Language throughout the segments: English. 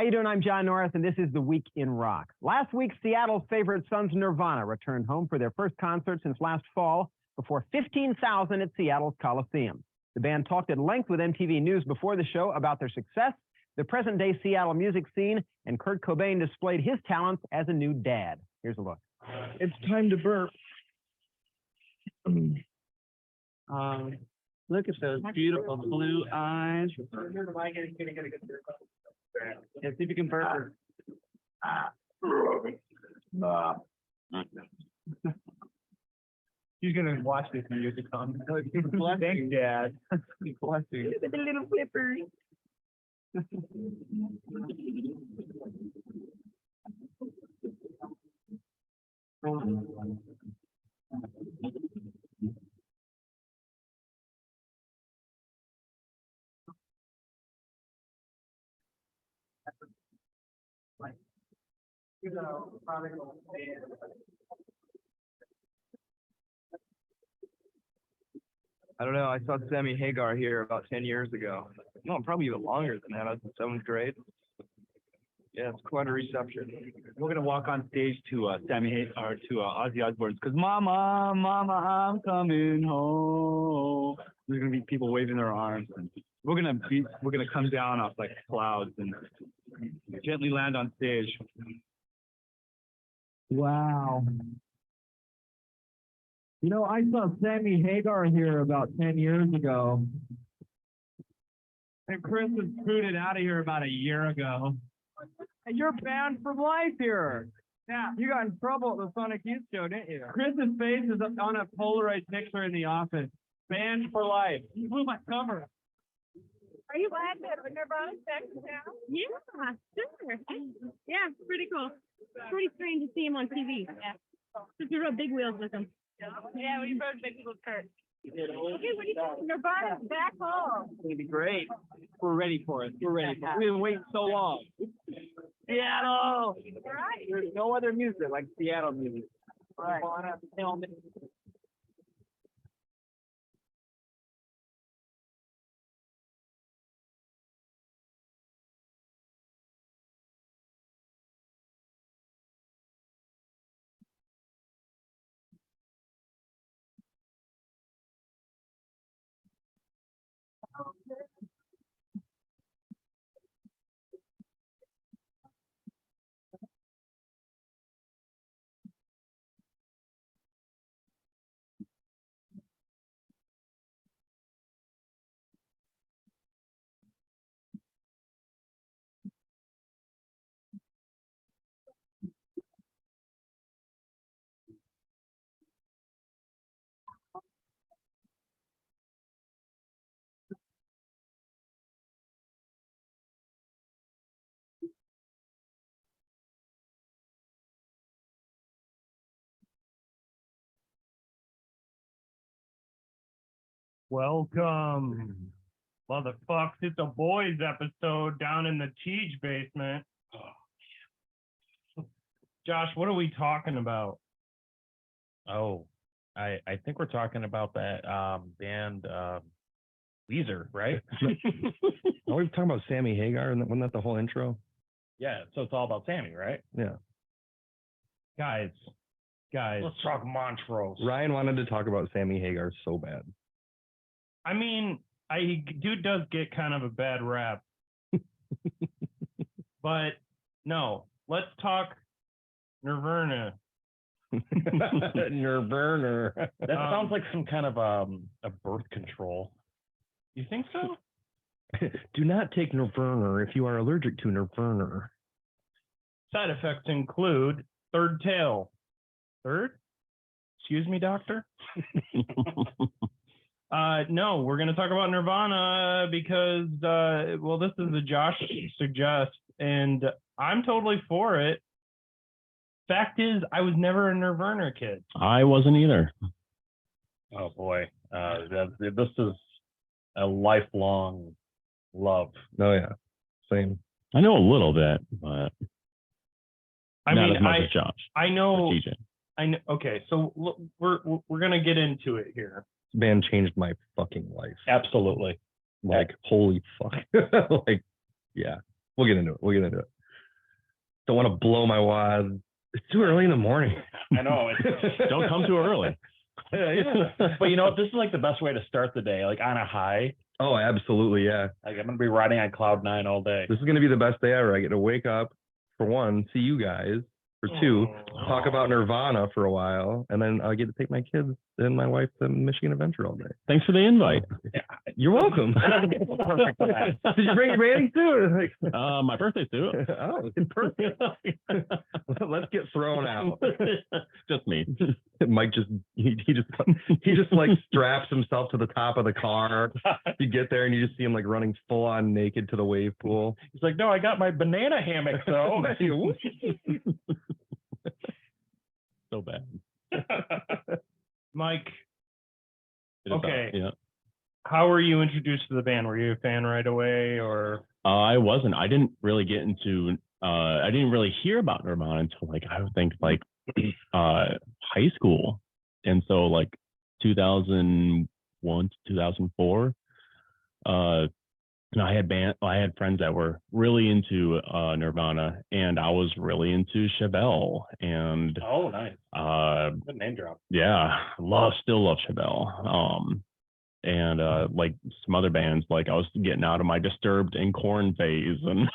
How you doing? I'm John Norris, and this is The Week in Rock. Last week, Seattle's favorite sons, Nirvana, returned home for their first concert since last fall before 15,000 at Seattle's Coliseum. The band talked at length with MTV News before the show about their success, the present-day Seattle music scene, and Kurt Cobain displayed his talents as a new dad. Here's a look. It's time to burp. Look at those beautiful blue eyes. Yeah, see if you can burp. He's gonna watch this in years to come. Thanks, Dad. Bless you. Look at the little flippers. I don't know. I saw Sammy Hagar here about 10 years ago. No, probably even longer than that. I was in 7th grade. Yeah, it's quite a reception. We're gonna walk on stage to Ozzy Osbourne's "Cause Mama, Mama, I'm coming home." There's gonna be people waving their arms, and we're gonna come down off like clouds and gently land on stage. Wow. You know, I saw Sammy Hagar here about 10 years ago. And Chris was booted out of here about a year ago. And you're banned from life here. Yeah. You got in trouble at the Sonic Youth Show, didn't you? Chris's face is on a Polaroid picture in the office. Banned for life. You blew my cover. Are you glad that Nirvana's back in town? Yeah, sure. Yeah, it's pretty cool. Pretty strange to see him on TV. Yeah. Just rode big wheels with him. Yeah, we rode big wheels with Kurt. Okay, what do you think? Nirvana's back home. It's gonna be great. We're ready for it. We're ready for it. We've been waiting so long. Seattle. Right. There's no other music like Seattle music. Right. Welcome, motherfuckers. It's a boys episode down in the Teach basement. Josh, what are we talking about? Oh, I think we're talking about that band Weezer, right? Are we talking about Sammy Hagar? And wasn't that the whole intro? Yeah, so it's all about Sammy, right? Yeah. Guys, Let's talk Montrose. Ryan wanted to talk about Sammy Hagar so bad. I mean, dude does get kind of a bad rap. But no, let's talk Nirvana. Nirvana. that sounds like some kind of a birth control. You think so? Do not take Nirvana if you are allergic to Nirvana. Side effects include third tail. Third? Excuse me, doctor? No, we're going to talk about Nirvana because, well, this is a Josh suggest, and I'm totally for it. Fact is, I was never a Nirvana kid. I wasn't either. Oh boy, this is a lifelong love. Oh yeah, same. I know a little bit, but I not mean, as much as Josh. I know. TJ. I know. Okay, so we're gonna get into it here. This band changed my fucking life. Absolutely. Like, holy fuck. Like, yeah. We'll get into it. Don't want to blow my wad. It's too early in the morning. I know. Don't come too early. But you know what? This is like the best way to start the day, like on a high. Oh, absolutely, yeah. Like I'm gonna be riding on cloud nine all day. This is gonna be the best day ever. I get to wake up, for one, see you guys. For two, talk about Nirvana for a while, and then I get to take my kids and my wife to Michigan Adventure all day. Thanks for the invite. You're welcome. Perfect for that. Did you bring your bathing suit? Like, My birthday suit. oh, perfect. Let's get thrown out. Just me. Mike he just like straps himself to the top of the car. You get there and you just see him like running full on naked to the wave pool. He's like, no, I got my banana hammock though. So bad. Mike, It is, Okay. Yeah. how were you introduced to the band? Were you a fan right away, or? I wasn't. I didn't really get into. I didn't really hear about Nirvana until like I would think like high school, and so like 2001 to 2004. And I had friends that were really into Nirvana, and I was really into Chevelle, and Oh, nice. Good name drop. yeah, still love Chevelle. And like some other bands, like I was getting out of my Disturbed and Corn phase, and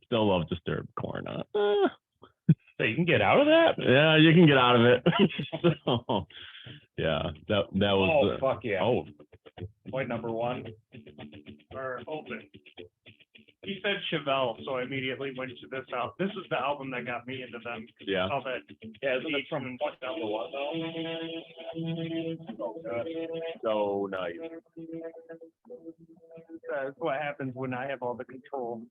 still love Disturbed Corn. So you can get out of that? Yeah, you can get out of it. So, yeah, that was. Oh, fuck yeah. Oh, Point number one. Or open. He said Chevelle, so I immediately went to this album. This is the album that got me into them. yeah. All that. Yeah, isn't it from point number one though? Oh, good. So nice. That's what happens when I have all the control.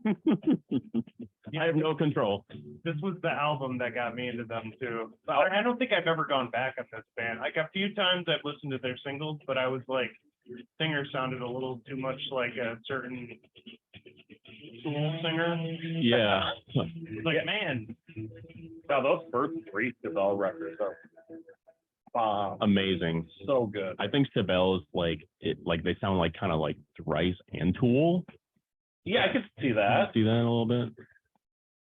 I have no control. This was the album that got me into them too. I don't think I've ever gone back on this band. Like a few times I've listened to their singles, but I was like, singer sounded a little too much like a certain Tool singer. Yeah. Like, man, Now those first three Chevelle records are Amazing. so good. I think Chevelle is like they sound like kind of like Thrice and Tool. Yeah, I could see that. See that a little bit?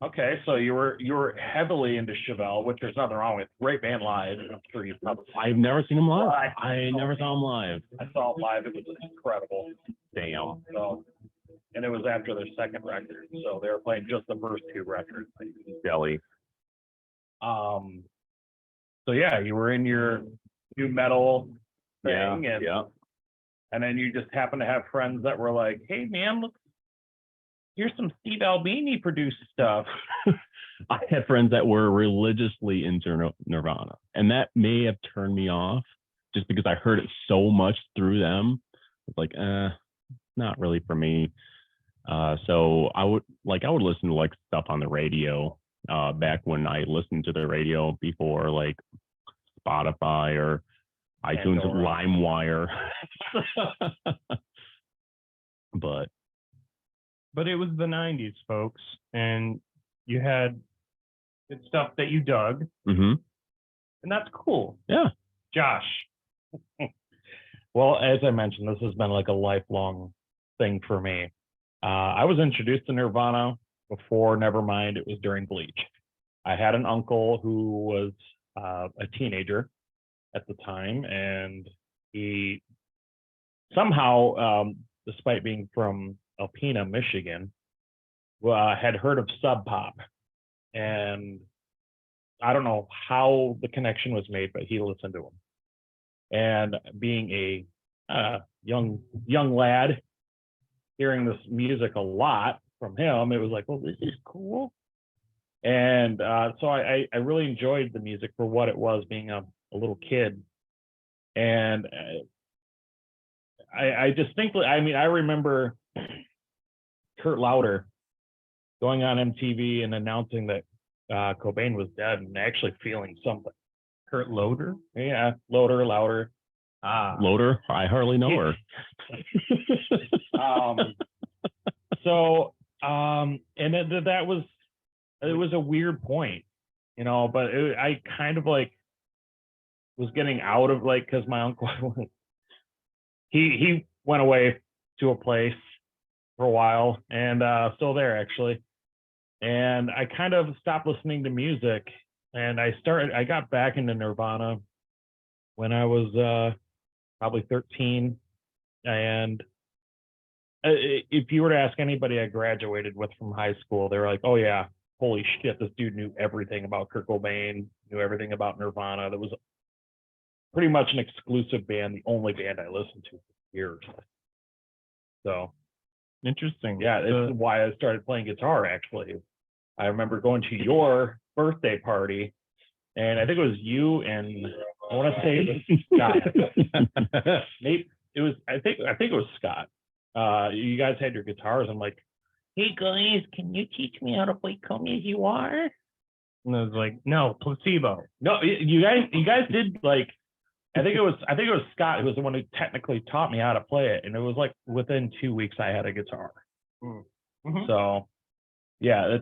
Okay, so you were heavily into Chevelle, which there's nothing wrong with. Great band live. I'm sure you probably. I've never seen him live. Right. I never saw him live. I saw it live. It was incredible. Damn. So, and it was after their second record, so they were playing just the first two records. Jelly. So yeah, you were in your new metal Yeah. thing, Yeah. and then you just happened to have friends that were like, "Hey man, look, here's some Steve Albini produced stuff." I had friends that were religiously into Nirvana, and that may have turned me off just because I heard it so much through them. It's like, not really for me. So I would listen to like stuff on the radio back when I listened to the radio before like Spotify or iTunes, Pandora. LimeWire. but it was the 90s, folks, and you had good stuff that you dug, hmm and that's cool. Yeah. Josh, Well, as I mentioned, this has been like a lifelong thing for me. I was introduced to Nirvana before Nevermind. It was during Bleach. I had an uncle who was a teenager at the time, and he somehow, despite being from Alpena, Michigan, had heard of Sub Pop. And I don't know how the connection was made, but he listened to them. And being a young lad, hearing this music a lot from him, it was like, well, this is cool. And so I really enjoyed the music for what it was, being a little kid. And I distinctly, I mean, I remember Kurt Lauder going on MTV and announcing that Cobain was dead, and actually feeling something. Kurt Loder. Yeah, Louder. Loader. I hardly know her. And that was, it was a weird point, you know, but I kind of like was getting out of like, because my uncle, he went away to a place for a while, and still there actually. And I kind of stopped listening to music, and I got back into Nirvana when I was probably 13. And if you were to ask anybody I graduated with from high school, they were like, "Oh yeah, holy shit, this dude knew everything about Kurt Cobain, knew everything about Nirvana." That was pretty much an exclusive band, the only band I listened to for years. So Interesting. yeah, this is why I started playing guitar. Actually, I remember going to your birthday party, and I think it was you and I want to say it was Scott. Maybe it was. I think it was Scott. You guys had your guitars. I'm like, "Hey guys, can you teach me how to play Come As You Are?" And I was like, no, placebo. No, you guys did like. I think it was Scott who was the one who technically taught me how to play it, and it was like within 2 weeks I had a guitar. Mm-hmm. So, yeah,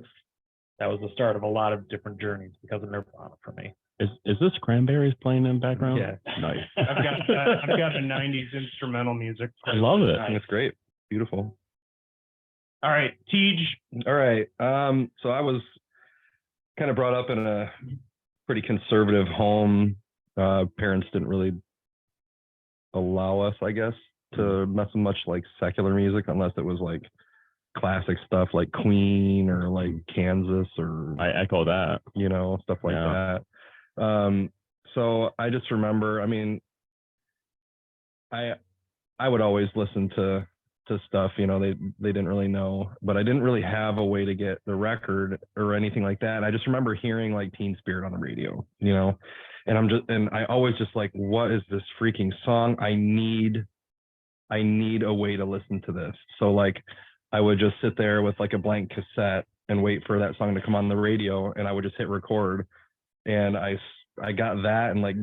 that was the start of a lot of different journeys because of Nirvana for me. Is this Cranberries playing in the background? Yeah. Nice. I've got the 90s instrumental music. I love it. That's great. Beautiful. All right, Tej. All right. So I was kind of brought up in a pretty conservative home. Parents didn't really allow us, I guess, to mess with much like secular music unless it was like classic stuff like Queen or like Kansas or I echo that. Stuff like that. So I just remember, I mean, I would always listen to stuff, they didn't really know, but I didn't really have a way to get the record or anything like that. And I just remember hearing like Teen Spirit on the radio, and I always just like, what is this freaking song? I need a way to listen to this. So like I would just sit there with like a blank cassette and wait for that song to come on the radio, and I would just hit record. And I got that, and like,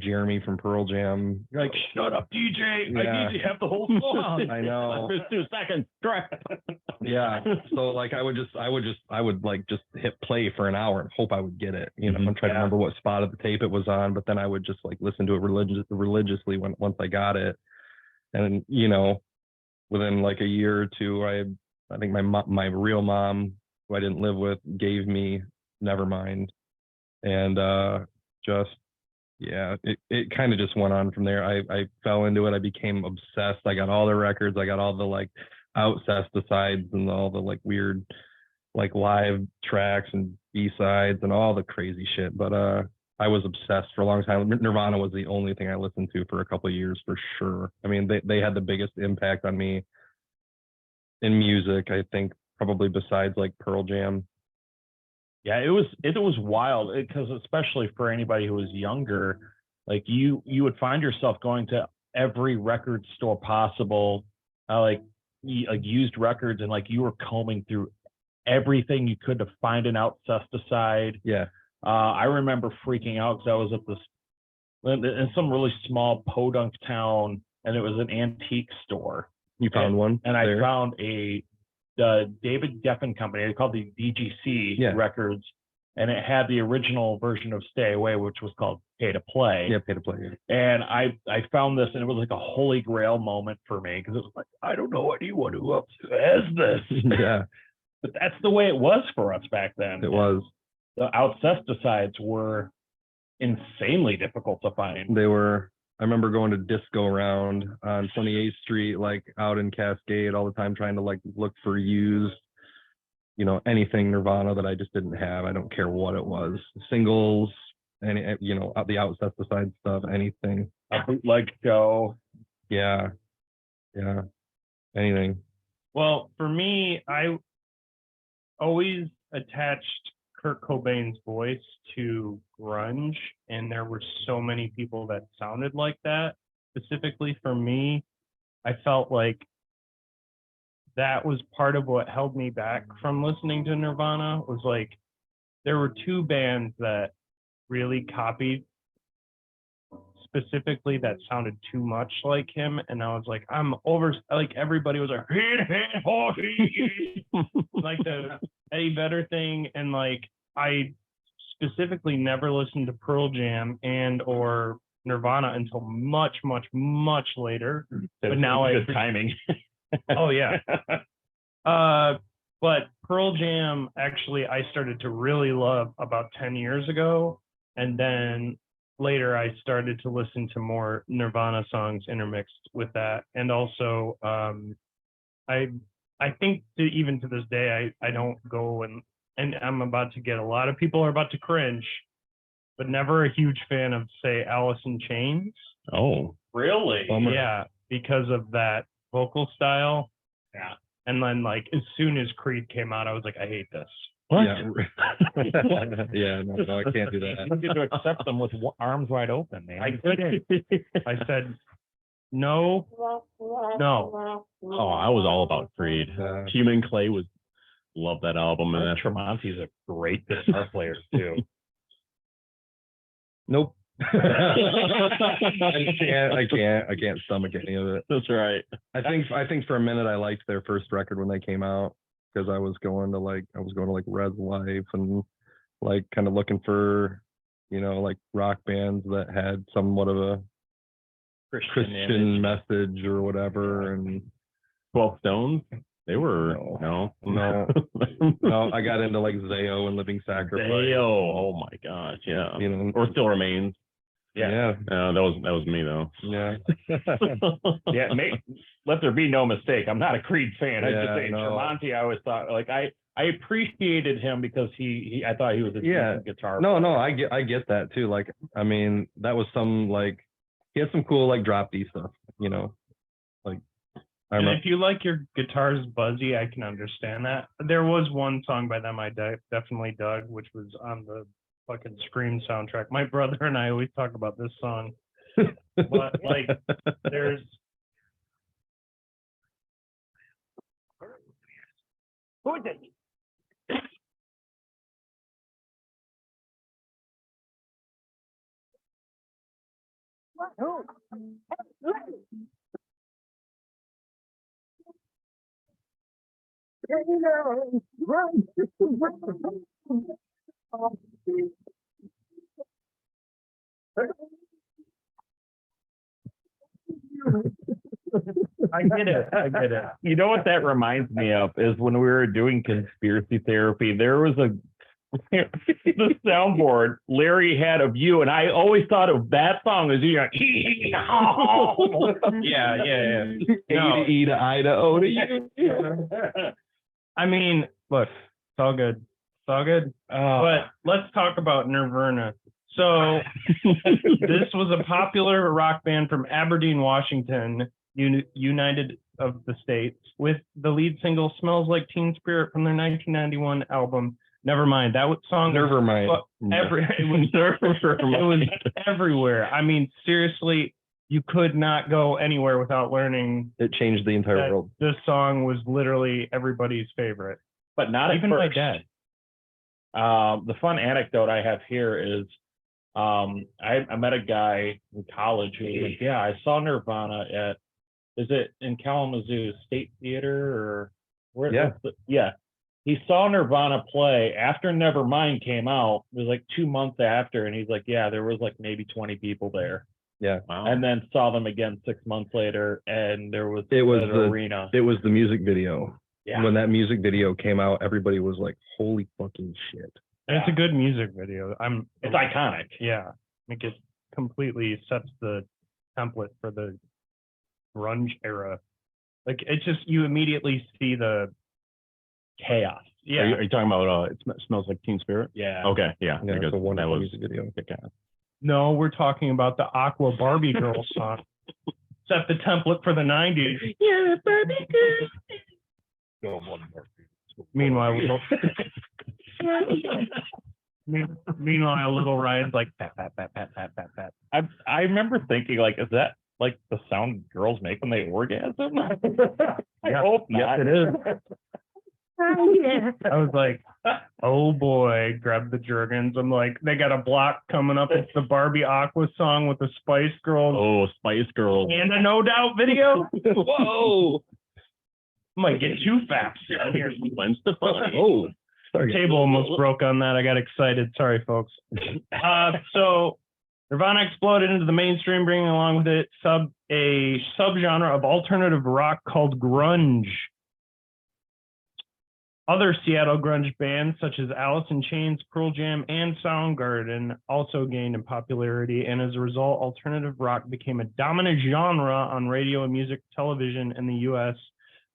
Jeremy from Pearl Jam. You're like, "Shut up, DJ. Yeah. I need to have the whole song." I know. Just 2 seconds. Yeah. So like I would like just hit play for an hour and hope I would get it, and try to remember what spot of the tape it was on. But then I would just like listen to it religiously once I got it. And within like a year or two, I think my real mom, who I didn't live with, gave me Nevermind. And it kind of just went on from there. I fell into it. I became obsessed. I got all the records. I got all the like Outcesticides and all the like weird like live tracks and B-sides and all the crazy shit. But I was obsessed for a long time. Nirvana was the only thing I listened to for a couple of years for sure. I mean, they had the biggest impact on me in music, I think, probably besides like Pearl Jam. Yeah, it was wild because especially for anybody who was younger, like you would find yourself going to every record store possible, like used records, and like you were combing through everything you could to find an Outcesticide. Yeah. I remember freaking out because I was at in some really small podunk town, and it was an antique store. You found one? And there? I found the David Geffen company. They called the DGC records, and it had the original version of Stay Away, which was called Pay to Play. Yeah, Pay to Play. Yeah. And I found this, and it was like a holy grail moment for me because it was like, I don't know anyone who else has this. Yeah. But that's the way it was for us back then. It was. The Outcesticides were insanely difficult to find. They were. I remember going to Disco Round on 28th Street, like out in Cascade all the time, trying to like look for used, anything Nirvana that I just didn't have. I don't care what it was. Singles, any, the Outcesticide stuff, anything. A bootleg show. Yeah. Yeah. Anything. Well, for me, I always attached Kurt Cobain's voice to grunge, and there were so many people that sounded like that. Specifically for me, I felt like that was part of what held me back from listening to Nirvana. Was like there were 2 bands that really copied specifically that sounded too much like him, and I was like, I'm over. Like everybody was like like the Eddie Vedder thing, and like I specifically never listened to Pearl Jam and or Nirvana until much later. But now good timing. Oh yeah. But Pearl Jam, actually, I started to really love about 10 years ago. And then later I started to listen to more Nirvana songs intermixed with that. And also, I think even to this day, I don't go and I'm about to get, a lot of people are about to cringe, but never a huge fan of, say, Alice in Chains. Oh, Really? Bummer. Yeah, because of that vocal style. Yeah. And then, like, as soon as Creed came out, I was like, I hate this. What? Yeah. Yeah, no, I can't do You that. get to accept them with arms wide open, man. I couldn't. I said, no. No. Oh, I was all about Creed. Human Clay was love that album, and that Tremonti's a great guitar player too. Nope. I can't stomach any of it. That's right. I think for a minute I liked their first record when they came out, because I was going to like Res Life and like kind of looking for, like rock bands that had somewhat of a Christian message or whatever. And 12 Stones. They were no. No, I got into like Zayo and Living Sacrifice. Zayo. Oh my gosh, yeah. Or Still Remains. Yeah. That was me though. Yeah. Yeah, let there be no mistake. I'm not a Creed fan. I just say no. Tremonti, I always thought, like, I appreciated him because I thought he was a decent guitar player. No, I get that too. Like, I mean, that was some, like, he had some cool like drop D stuff, like. And if you like your guitars buzzy, I can understand that. There was one song by them I definitely dug, which was on the fucking Scream soundtrack. My brother and I always talk about this song. But like, there's I get it. You know what that reminds me of is when we were doing conspiracy therapy, there was the soundboard Larry had of you, and I always thought of that song as you. Yeah. No. E to I to O to U. I mean, look, it's all good. But let's talk about Nirvana. So this was a popular rock band from Aberdeen, Washington, United of the States, with the lead single "Smells Like Teen Spirit" from their 1991 album Nevermind. That song Nevermind. It was everywhere. I mean, seriously, you could not go anywhere without learning. It changed the entire world. This song was literally everybody's favorite, but not even my dad. The fun anecdote I have here is, I met a guy in college who was like, yeah, I saw Nirvana at, is it in Kalamazoo State Theater or where? Yeah. He saw Nirvana play after Nevermind came out. It was like 2 months after, and he's like, yeah, there was like maybe 20 people there. Yeah. Wow. And then saw them again 6 months later, and it was the arena. It was the music video. Yeah. When that music video came out, everybody was like, holy fucking shit. And it's a good music video. It's iconic. Yeah. Like, it completely sets the template for the grunge era. Like, it's just, you immediately see the chaos. Yeah. Are you talking about It Smells Like Teen Spirit? Yeah. Okay. Yeah. Yeah, because it's a wonderful that was music video. No, we're talking about the Aqua Barbie Girl song. Set the template for the 90s. Yeah, Barbie Girl. Meanwhile, little Ryan's like, pat. I remember thinking, like, is that like the sound girls make when they orgasm? I hope not. Yes, it is. I was like, oh boy, grab the Jergens. I'm like, they got a block coming up. It's the Barbie Aqua song with the Spice Girls. Oh, Spice Girls. And a No Doubt video. Whoa. Might get too fast here. Gwen Stefani. Oh, The table almost broke on that. I got excited. Sorry, folks. So Nirvana exploded into the mainstream, bringing along with it a subgenre of alternative rock called grunge. Other Seattle grunge bands such as Alice in Chains, Pearl Jam, and Soundgarden also gained in popularity, and as a result, alternative rock became a dominant genre on radio and music television in the U.S.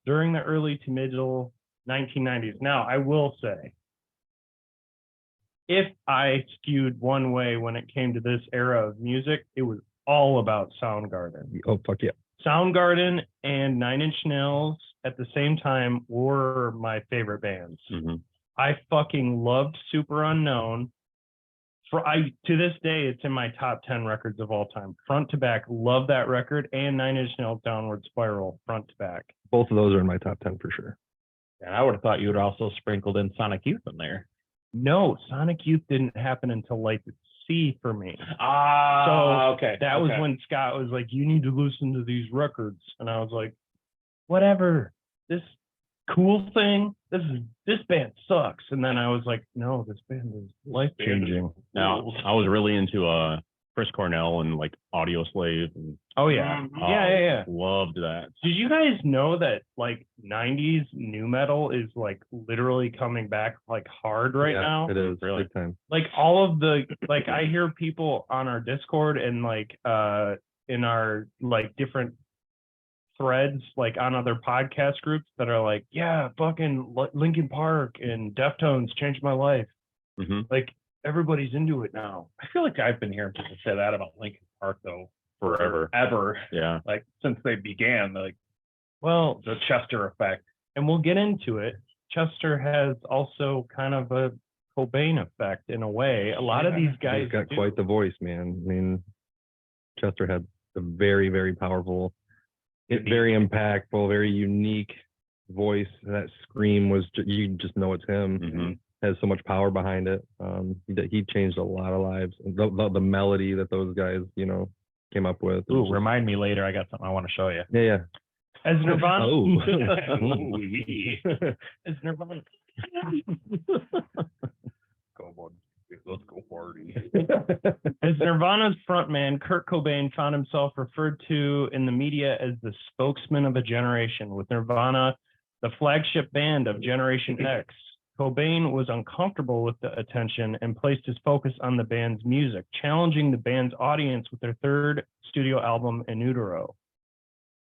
during the early to middle 1990s. Now, I will say, if I skewed one way when it came to this era of music, it was all about Soundgarden. Oh, fuck yeah. Soundgarden and Nine Inch Nails at the same time were my favorite bands. Mhm. I fucking loved Super Unknown. To this day, it's in my top 10 records of all time. Front to back, love that record, and Nine Inch Nails Downward Spiral, front to back. Both of those are in my top 10 for sure. And I would have thought you would also sprinkled in Sonic Youth in there. No, Sonic Youth didn't happen until Light at Sea for me. Okay. That was when Scott was like, you need to listen to these records. And I was like, whatever, this cool thing, this band sucks. And then I was like, no, this band is life-changing. Now, I was really into Chris Cornell and like Audio Slave. And, Oh, yeah. Yeah. Loved that. Did you guys know that like 90s new metal is like literally coming back like hard right now? It is, Really? big time. Like all of the, like I hear people on our Discord and like in our like different threads, like on other podcast groups that are like, yeah, fucking Linkin Park and Deftones changed my life. Mm-hmm. Like everybody's into it now. I feel like I've been hearing people say that about Linkin Park though Forever. ever. Yeah. Like since they began, like Well, the Chester effect. and we'll get into it. Chester has also kind of a Cobain effect in a way. A lot of these guys He's got do. quite the voice, man. I mean, Chester had a very, very powerful, very impactful, very unique voice. That scream was, you just know it's him. Mhm. Has so much power behind it. He changed a lot of lives. The melody that those guys, came up with. Ooh, remind me later. I got something I want to show you. Yeah. As Nirvana. Oh. As Nirvana. Go on, let's go party. As Nirvana's frontman, Kurt Cobain found himself referred to in the media as the spokesman of a generation. With Nirvana, the flagship band of Generation X, Cobain was uncomfortable with the attention and placed his focus on the band's music, challenging the band's audience with their third studio album, In Utero.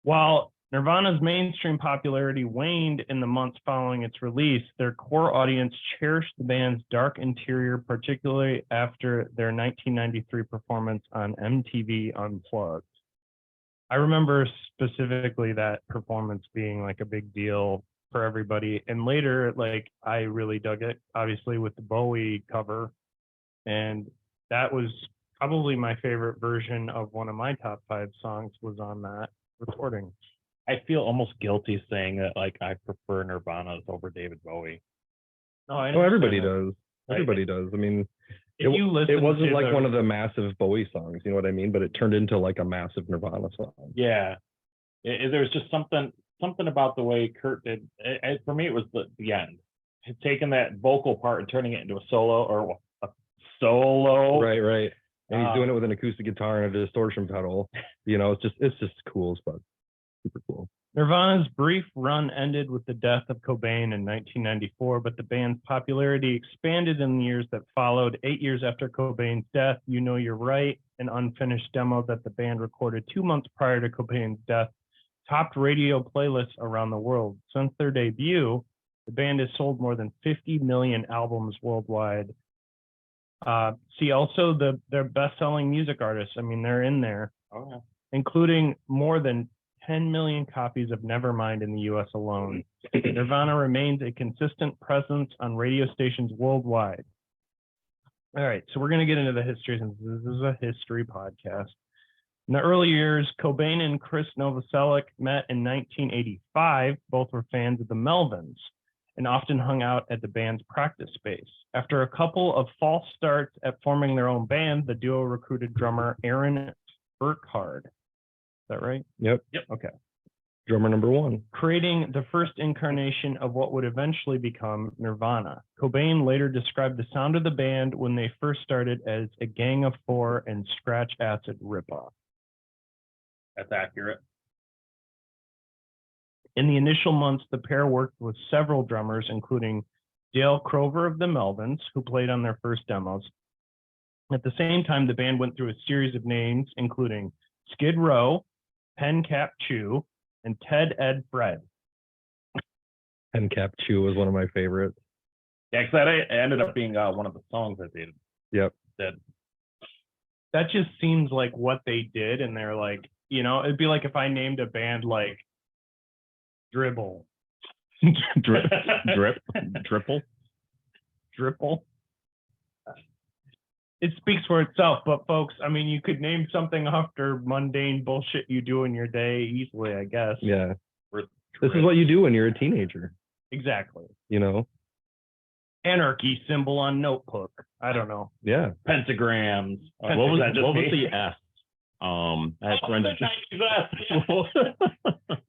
While Nirvana's mainstream popularity waned in the months following its release, their core audience cherished the band's dark interior, particularly after their 1993 performance on MTV Unplugged. I remember specifically that performance being like a big deal for everybody. And later, like, I really dug it, obviously, with the Bowie cover. And that was probably my favorite version of one of my top 5 songs was on that recording. I feel almost guilty saying that like I prefer Nirvana's over David Bowie. No, I Oh, everybody understand does. Everybody does. I mean, If you listen it wasn't to like the- one of the massive Bowie songs, you know what I mean? But it turned into like a massive Nirvana song. Yeah, there's just something about the way Kurt did. For me, it was the end. Taking that vocal part and turning it into a solo or a solo. Right. And he's doing it with an acoustic guitar and a distortion pedal. It's just cool stuff. Super cool. Nirvana's brief run ended with the death of Cobain in 1994, but the band's popularity expanded in the years that followed. 8 years after Cobain's death, You Know You're Right, an unfinished demo that the band recorded 2 months prior to Cobain's death, topped radio playlists around the world. Since their debut, the band has sold more than 50 million albums worldwide. See also their best-selling music artists. I mean, they're in there, including more than 10 million copies of Nevermind in the US alone. Nirvana remains a consistent presence on radio stations worldwide. All right, so we're going to get into the history since this is a history podcast. In the early years, Cobain and Chris Novoselic met in 1985. Both were fans of the Melvins and often hung out at the band's practice space. After a couple of false starts at forming their own band, the duo recruited drummer Aaron Burkhard. Is that right? Yep. Okay. Drummer number 1. Creating the first incarnation of what would eventually become Nirvana. Cobain later described the sound of the band when they first started as a gang of 4 and scratch acid ripoff. That's accurate. In the initial months, the pair worked with several drummers, including Dale Crover of the Melvins, who played on their first demos. At the same time, the band went through a series of names, including Skid Row, Pen Cap Chew, and Ted Ed Fred. Pen Cap Chew was one of my favorites. Yeah, because that ended up being one of the songs that they Yep. did. That just seems like what they did, and they're like, you know, it'd be like if I named a band like Dribble. Dripple. It speaks for itself, but folks, I mean, you could name something after mundane bullshit you do in your day easily, I guess. Yeah. This is what you do when you're a teenager, Exactly. you know? Anarchy symbol on notebook. I don't know. Yeah. Pentagrams. What was that? What was the S? I had friends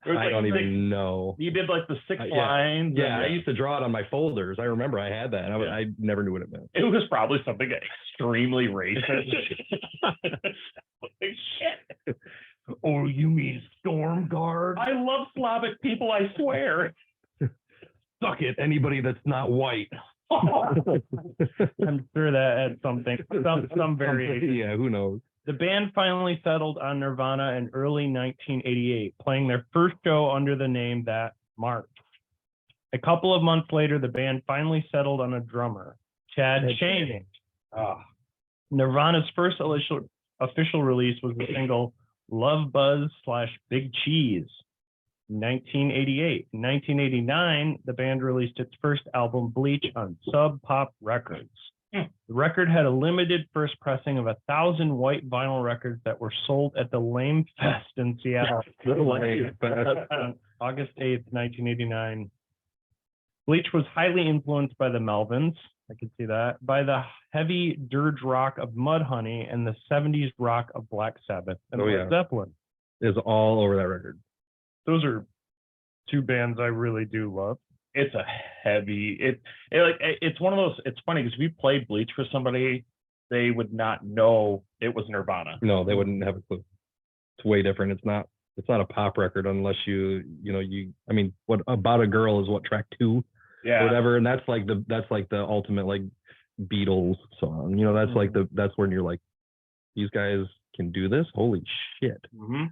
I don't even know. You did like the six Yeah. lines. Yeah, I used to draw it on my folders. I remember I had that. I never knew what it meant. It was probably something extremely racist. Shit. Oh, you mean Storm Guard? I love Slavic people, I swear. Suck it, anybody that's not white. I'm sure that had something, some variation. Yeah, who knows? The band finally settled on Nirvana in early 1988, playing their first show under the name that March. A couple of months later, the band finally settled on a drummer, Chad Channing. Nirvana's first official release was the single Love Buzz / Big Cheese. 1988. In 1989, the band released its first album, Bleach, on Sub Pop Records. The record had a limited first pressing of 1,000 white vinyl records that were sold at the Lame Fest in Seattle. On August 8th, 1989. Bleach was highly influenced by the Melvins, I can see that, by the heavy dirge rock of Mudhoney and the 70s rock of Black Sabbath and Led Zeppelin. Is all over that record. Those are two bands I really do love. It's a heavy, it's one of those, it's funny because if you played Bleach for somebody, they would not know it was Nirvana. No, they wouldn't have a clue. It's way different. It's not a pop record unless you I mean, what About a Girl is what, track 2? Yeah. Or whatever. And that's like the ultimate like Beatles song. You know, that's like that's when you're like, these guys can do this? Holy shit. Mm-hmm.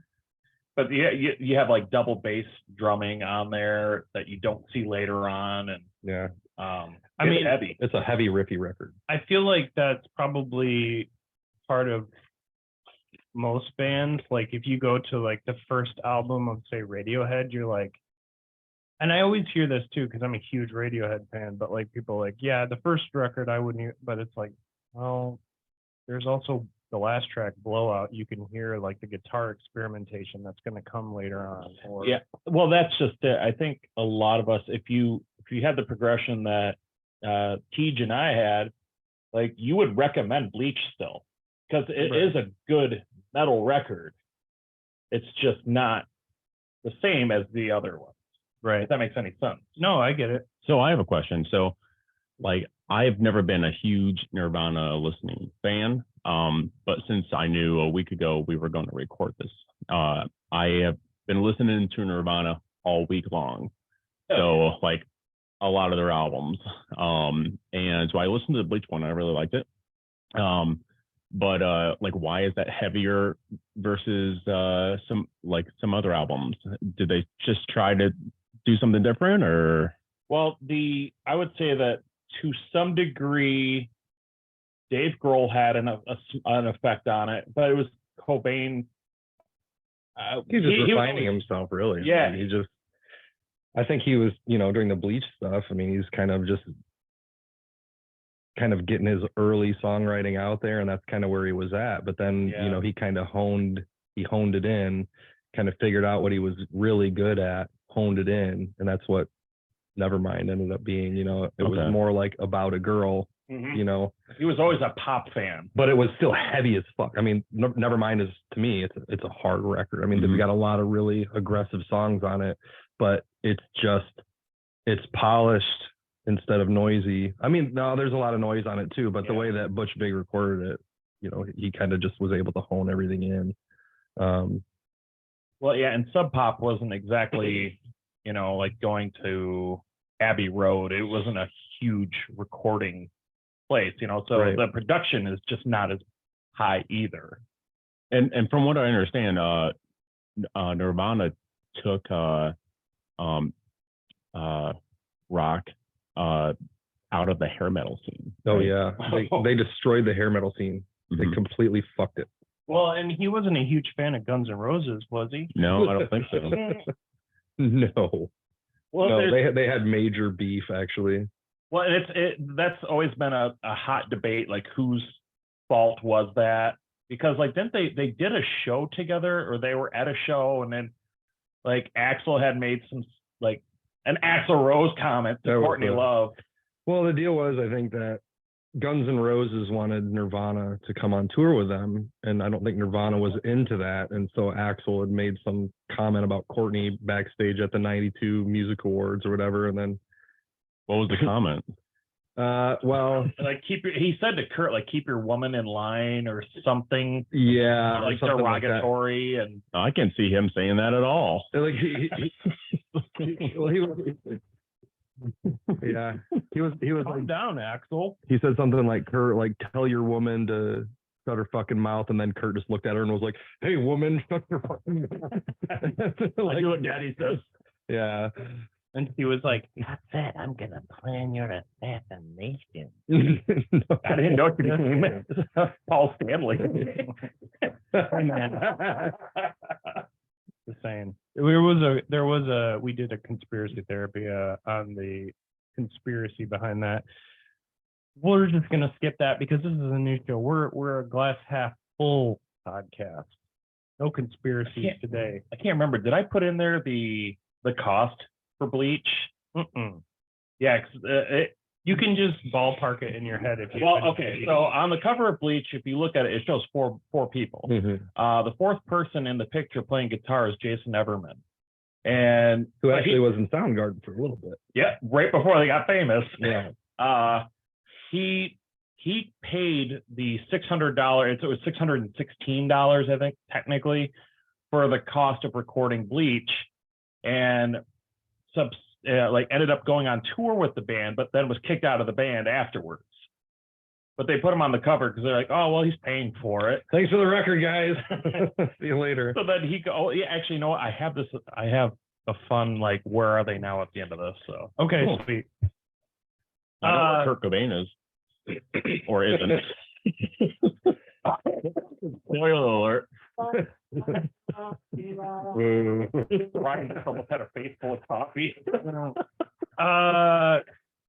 But yeah, you have like double bass drumming on there that you don't see later on, and yeah, I mean, heavy. It's a heavy riffy record. I feel like that's probably part of most bands. Like if you go to like the first album of say Radiohead, you're like, and I always hear this too because I'm a huge Radiohead fan. But like people are like, yeah, the first record I wouldn't, but it's like, well, there's also the last track, Blowout. You can hear like the guitar experimentation that's going to come later on. Or... Yeah, well, that's just it. I think a lot of us, if you had the progression that Tej and I had, like you would recommend Bleach still because it is a good metal record. It's just not the same as the other ones. Right. If that makes any sense. No, I get it. So I have a question. So like I've never been a huge Nirvana listening fan. But since I knew a week ago we were going to record this, I have been listening to Nirvana all week long. So like a lot of their albums. And so I listened to the Bleach one. I really liked it. But like, why is that heavier versus some other albums? Did they just try to do something different, or? Well, I would say that to some degree, Dave Grohl had an effect on it, but it was Cobain. He's just refining himself, really. Yeah. I mean, I think he was, during the Bleach stuff, I mean, he's kind of getting his early songwriting out there, and that's kind of where he was at. But then, he kind of honed it in, kind of figured out what he was really good at, honed it in, and that's what Nevermind ended up being. It was more like About a Girl. Mm-hmm. He was always a pop fan, but it was still heavy as fuck. I mean, Nevermind is, to me, it's a hard record. I mean, they've got a lot of really aggressive songs on it, but it's polished instead of noisy. I mean, no, there's a lot of noise on it too, but the way that Butch Vig recorded it, he kind of just was able to hone everything in. Well, yeah, and Sub Pop wasn't exactly, you know, like going to Abbey Road, it wasn't a huge recording place, you know, so the production is just not as high either. And from what I understand, Nirvana took rock out of the hair metal scene. Oh yeah, they destroyed the hair metal scene. They completely fucked it. Well, and he wasn't a huge fan of Guns N' Roses, was he? No, I don't think so. No. Well, No, they had major beef actually. well, that's always been a hot debate, like whose fault was that? Because like didn't they did a show together, or they were at a show, and then like Axl had made some like an Axl Rose comment to Courtney Love. Well, the deal was, I think that Guns N' Roses wanted Nirvana to come on tour with them, and I don't think Nirvana was into that. And so Axl had made some comment about Courtney backstage at the '92 Music Awards or whatever, and then what was the comment? Well, like he said to Kurt, like keep your woman in line or something. Yeah, like derogatory, and I can't see him saying that at all. Like he was Calm like down, Axl. He said something like, Kurt, like tell your woman to shut her fucking mouth, and then Kurt just looked at her and was like, hey woman, shut your fucking mouth. Like, I do what daddy says. Yeah. And he was like, That's it. I'm gonna plan your assassination. No. I didn't know what you mean. Paul Stanley. Just saying. We did a conspiracy therapy on the conspiracy behind that. We're just gonna skip that because this is a new show. We're a glass half full podcast. No conspiracies today. I can't remember. Did I put in there the cost for bleach? Yeah, you can just ballpark it in your head if you. Well, okay. So on the cover of Bleach, if you look at it, it shows four people. The fourth person in the picture playing guitar is Jason Everman, and who actually was in Soundgarden for a little bit. Yeah, right before they got famous. Yeah. He paid the $600. It was $616, I think, technically, for the cost of recording Bleach, and ended up going on tour with the band, but then was kicked out of the band afterwards. But they put him on the cover because they're like, oh, well, he's paying for it. Thanks for the record, guys. See you later. So then he go, oh, yeah, actually, you know what? I have a fun, like, where are they now at the end of this? So, okay, sweet. I know where Kurt Cobain is. Or isn't. Spoiler alert. Ryan almost had a face full of coffee.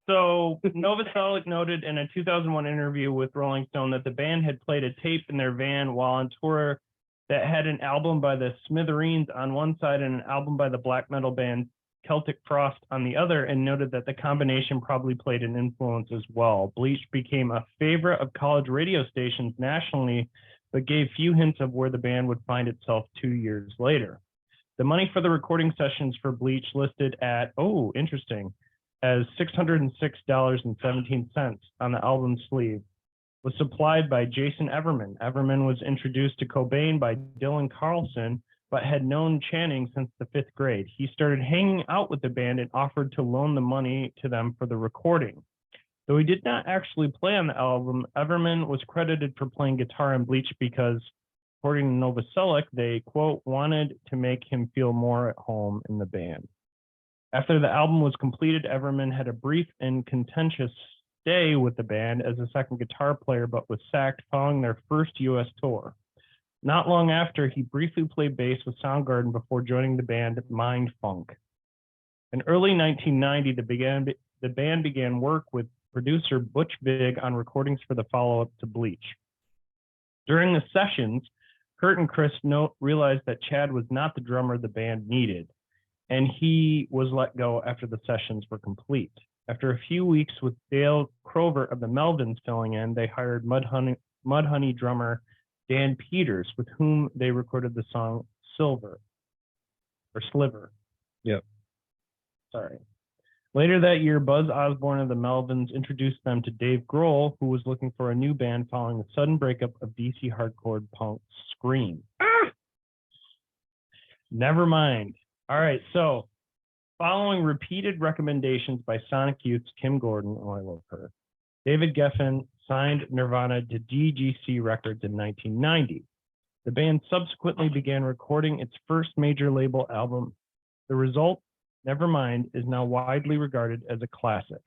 So Novoselic noted in a 2001 interview with Rolling Stone that the band had played a tape in their van while on tour that had an album by the Smithereens on one side and an album by the black metal band Celtic Frost on the other, and noted that the combination probably played an influence as well. Bleach became a favorite of college radio stations nationally, but gave few hints of where the band would find itself 2 years later. The money for the recording sessions for Bleach listed at, interesting, as $606.17 on the album sleeve was supplied by Jason Everman. Everman was introduced to Cobain by Dylan Carlson, but had known Channing since the 5th grade. He started hanging out with the band and offered to loan the money to them for the recording. Though he did not actually play on the album, Everman was credited for playing guitar in Bleach because, according to Novoselic, they, quote, wanted to make him feel more at home in the band. After the album was completed, Everman had a brief and contentious stay with the band as a second guitar player, but was sacked following their first U.S. tour. Not long after, he briefly played bass with Soundgarden before joining the band Mind Funk. In early 1990, the band began work with producer Butch Vig on recordings for the follow-up to Bleach. During the sessions, Kurt and Chris realized that Chad was not the drummer the band needed, and he was let go after the sessions were complete. After a few weeks with Dale Crover of the Melvins filling in, they hired Mudhoney drummer Dan Peters, with whom they recorded the song Sliver. Yep. Sorry. Later that year, Buzz Osborne of the Melvins introduced them to Dave Grohl, who was looking for a new band following the sudden breakup of DC hardcore punk Scream. Never mind. All right, so Following repeated recommendations by Sonic Youth's Kim Gordon, oh, I love her, David Geffen signed Nirvana to DGC Records in 1990. The band subsequently began recording its first major label album. The result, Nevermind, is now widely regarded as a classic.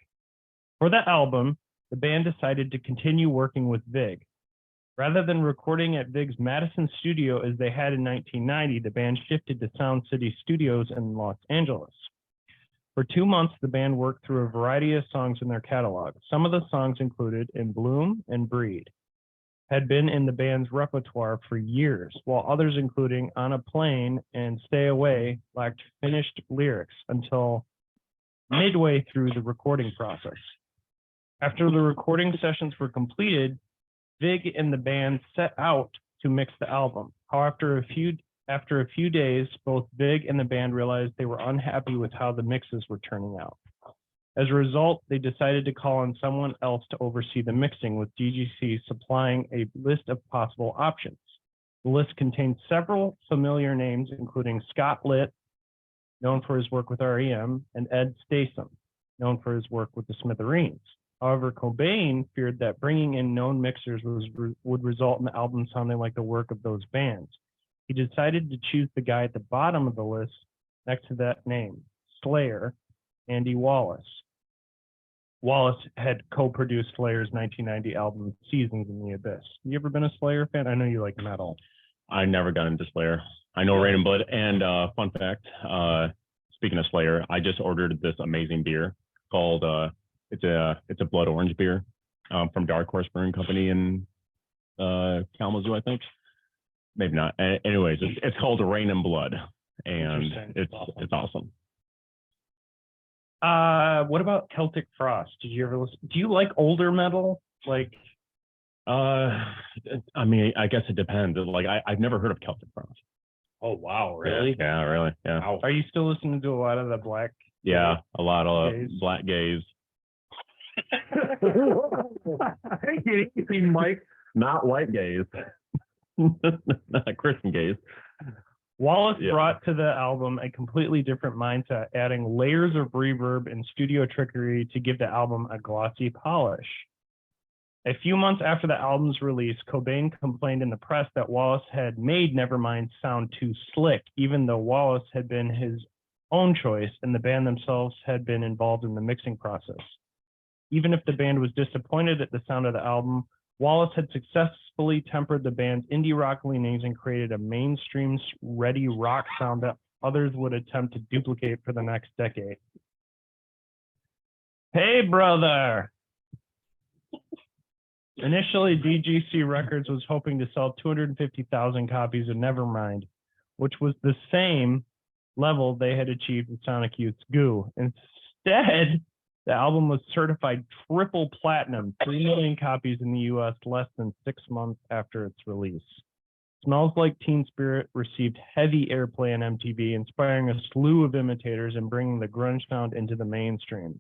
For the album, the band decided to continue working with Vig. Rather than recording at Vig's Madison studio as they had in 1990, the band shifted to Sound City Studios in Los Angeles. For 2 months, the band worked through a variety of songs in their catalog. Some of the songs included In Bloom and Breed had been in the band's repertoire for years, while others including On a Plane and Stay Away lacked finished lyrics until midway through the recording process. After the recording sessions were completed, Vig and the band set out to mix the album. However, after a few days, both Vig and the band realized they were unhappy with how the mixes were turning out. As a result, they decided to call on someone else to oversee the mixing, with DGC supplying a list of possible options. The list contained several familiar names, including Scott Litt, known for his work with REM, and Ed Statham, known for his work with the Smithereens. However, Cobain feared that bringing in known mixers would result in the album sounding like the work of those bands. He decided to choose the guy at the bottom of the list next to that name, Slayer, Andy Wallace. Wallace had co-produced Slayer's 1990 album Seasons in the Abyss. You ever been a Slayer fan? I know you like metal. I never got into Slayer. I know Rain and Blood. And fun fact, speaking of Slayer, I just ordered this amazing beer called it's a blood orange beer from Dark Horse Brewing Company in Kalamazoo, I think. Maybe not. Anyways, it's called Rain and Blood, and it's awesome. What about Celtic Frost? Did you ever listen? Do you like older metal? Like, I mean, I guess it depends. Like, I've never heard of Celtic Frost. oh wow, really? Yeah, really. Yeah. Wow. Are you still listening to a lot of the black? Yeah, a lot of gays? black gays. Mike, Not white gays. Not Christian gays. Wallace brought to the album a completely different mindset, adding layers of reverb and studio trickery to give the album a glossy polish. A few months after the album's release, Cobain complained in the press that Wallace had made Nevermind sound too slick, even though Wallace had been his own choice and the band themselves had been involved in the mixing process. Even if the band was disappointed at the sound of the album, Wallace had successfully tempered the band's indie rock leanings and created a mainstream-ready rock sound that others would attempt to duplicate for the next decade. Hey, brother! Initially, DGC Records was hoping to sell 250,000 copies of Nevermind, which was the same level they had achieved with Sonic Youth's Goo. Instead, the album was certified triple platinum, 3 million copies in the US less than 6 months after its release. Smells Like Teen Spirit received heavy airplay on MTV, inspiring a slew of imitators and bringing the grunge sound into the mainstream.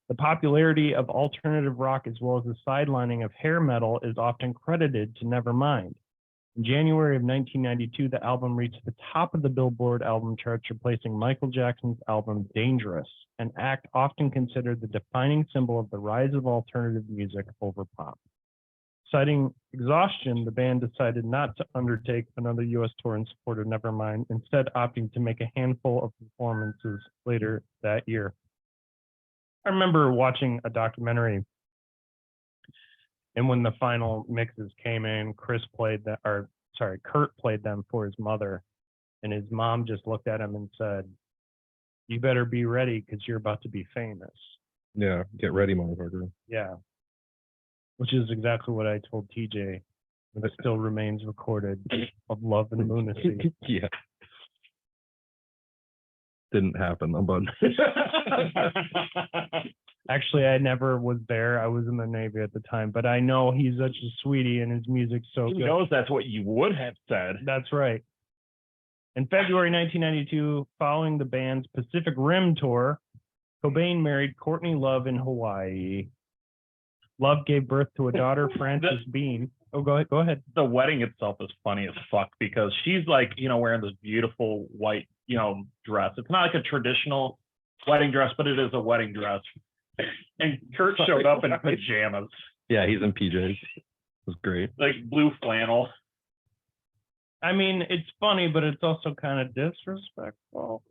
The popularity of alternative rock as well as the sidelining of hair metal is often credited to Nevermind. In January of 1992, the album reached the top of the Billboard album charts, replacing Michael Jackson's album Dangerous, an act often considered the defining symbol of the rise of alternative music over pop. Citing exhaustion, the band decided not to undertake another U.S. tour in support of Nevermind, instead opting to make a handful of performances later that year. I remember watching a documentary, and when the final mixes came in, Kurt played them for his mother, and his mom just looked at him and said, "You better be ready because you're about to be famous." yeah, get ready, motherfucker. Yeah, which is exactly what I told TJ. And it still remains recorded of Love and Lunacy. Yeah. Didn't happen, but Actually, I never was there. I was in the Navy at the time, but I know he's such a sweetie and his music's so Who good. knows that's what you would have said. That's right. In February 1992, following the band's Pacific Rim tour, Cobain married Courtney Love in Hawaii. Love gave birth to a daughter, Frances Bean. Oh, go ahead. The wedding itself is funny as fuck because she's like, wearing this beautiful white, dress. It's not like a traditional wedding dress, but it is a wedding dress. And Kurt showed up in pajamas, Yeah, he's in PJs. It was great. like blue flannel. I mean, it's funny, but it's also kind of disrespectful.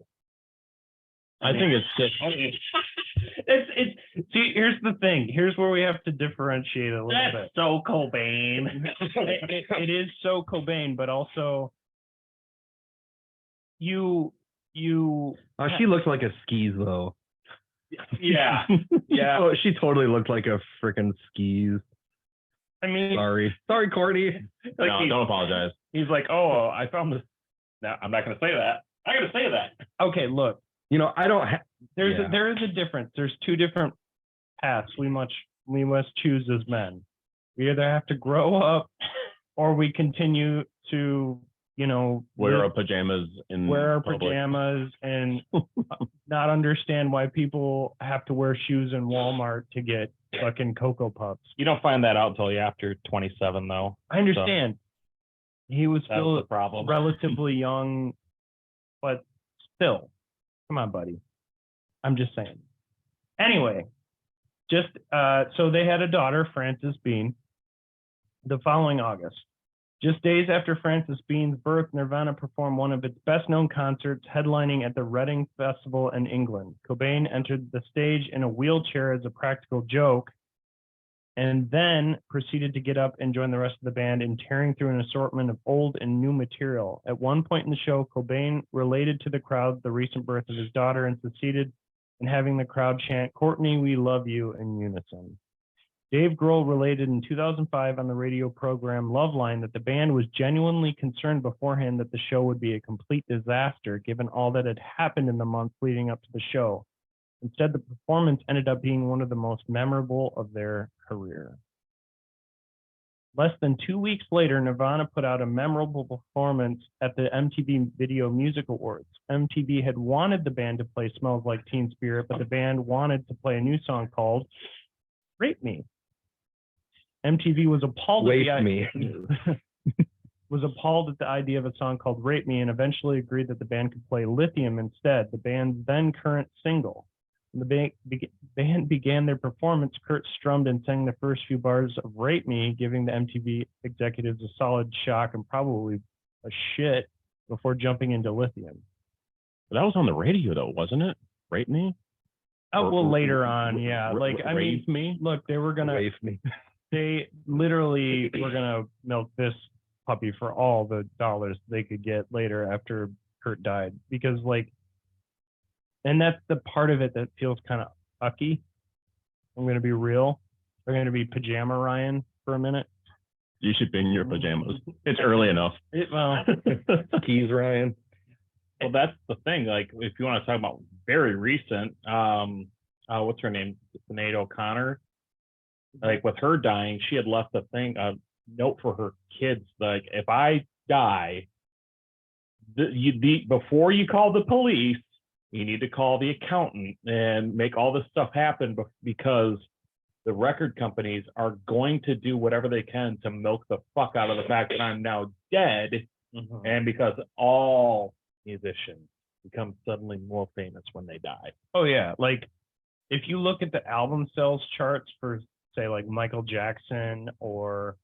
I think it's just It's see, here's the thing. Here's where we have to differentiate a little bit. That's so Cobain. It is so Cobain, but also you Oh, she looks like a skis though. Yeah, yeah. Oh, she totally looked like a freaking skis. I mean, Sorry, Courtney. Like no, don't apologize. he's like, oh, I found this. No, I'm not going to say that. I'm going to say that. okay, look, You know, I don't. there is a difference. There's two different paths we must choose as men. We either have to grow up, or we continue to, Wear our pajamas in wear our public. pajamas and not understand why people have to wear shoes in Walmart to get fucking Cocoa Puffs. You don't find that out until you after 27, though. I understand. He was That's still the problem. relatively young, but still, come on, buddy. I'm just saying. Anyway, so they had a daughter, Frances Bean, the following August. Just days after Frances Bean's birth, Nirvana performed one of its best-known concerts, headlining at the Reading Festival in England. Cobain entered the stage in a wheelchair as a practical joke, and then proceeded to get up and join the rest of the band in tearing through an assortment of old and new material. At one point in the show, Cobain related to the crowd the recent birth of his daughter and succeeded in having the crowd chant, "Courtney, we love you," in unison. Dave Grohl related in 2005 on the radio program Loveline that the band was genuinely concerned beforehand that the show would be a complete disaster given all that had happened in the months leading up to the show. Instead, the performance ended up being one of the most memorable of their career. Less than 2 weeks later, Nirvana put out a memorable performance at the MTV Video Music Awards. MTV had wanted the band to play Smells Like Teen Spirit, but the band wanted to play a new song called Rape Me. MTV was appalled was appalled at the idea of a song called Rape Me and eventually agreed that the band could play Lithium instead, the band's then current single. When the band began their performance, Kurt strummed and sang the first few bars of Rape Me, giving the MTV executives a solid shock and probably a shit before jumping into Lithium. But that was on the radio though, wasn't it? Rape Me? Oh, well, later on, yeah. Rave Me? Look, they literally were gonna milk this puppy for all the dollars they could get later after Kurt died, because and that's the part of it that feels kind of ucky. I'm gonna be real. They're gonna be pajama Ryan for a minute. You should be in your pajamas. It's early enough. Keys, Ryan. Well, that's the thing. Like, if you want to talk about very recent, what's her name? Sinead O'Connor. Like, with her dying, she had left a note for her kids. Like, if I die, before you call the police, you need to call the accountant and make all this stuff happen because the record companies are going to do whatever they can to milk the fuck out of the fact that I'm now dead. Mm-hmm. And because all musicians become suddenly more famous when they die. Oh yeah, like if you look at the album sales charts for say like Michael Jackson or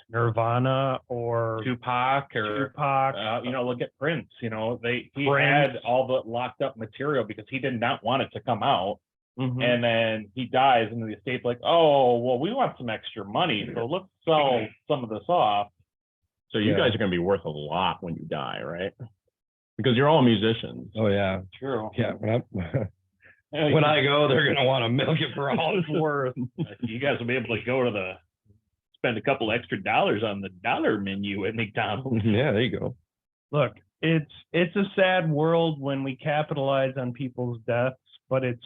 Nirvana or Tupac, look at Prince. He had all the locked up material because he did not want it to come out. Mm-hmm. And then he dies, and the estate's like, oh, well, we want some extra money, so let's sell some of this off. So you guys are going to be worth a lot when you die, right? Because you're all musicians. Oh yeah, true. Yeah, when I go, they're going to want to milk it for all it's worth. You guys will be able to go to spend a couple extra dollars on the dollar menu at McDonald's. Yeah, there you go. Look, it's a sad world when we capitalize on people's deaths, but it's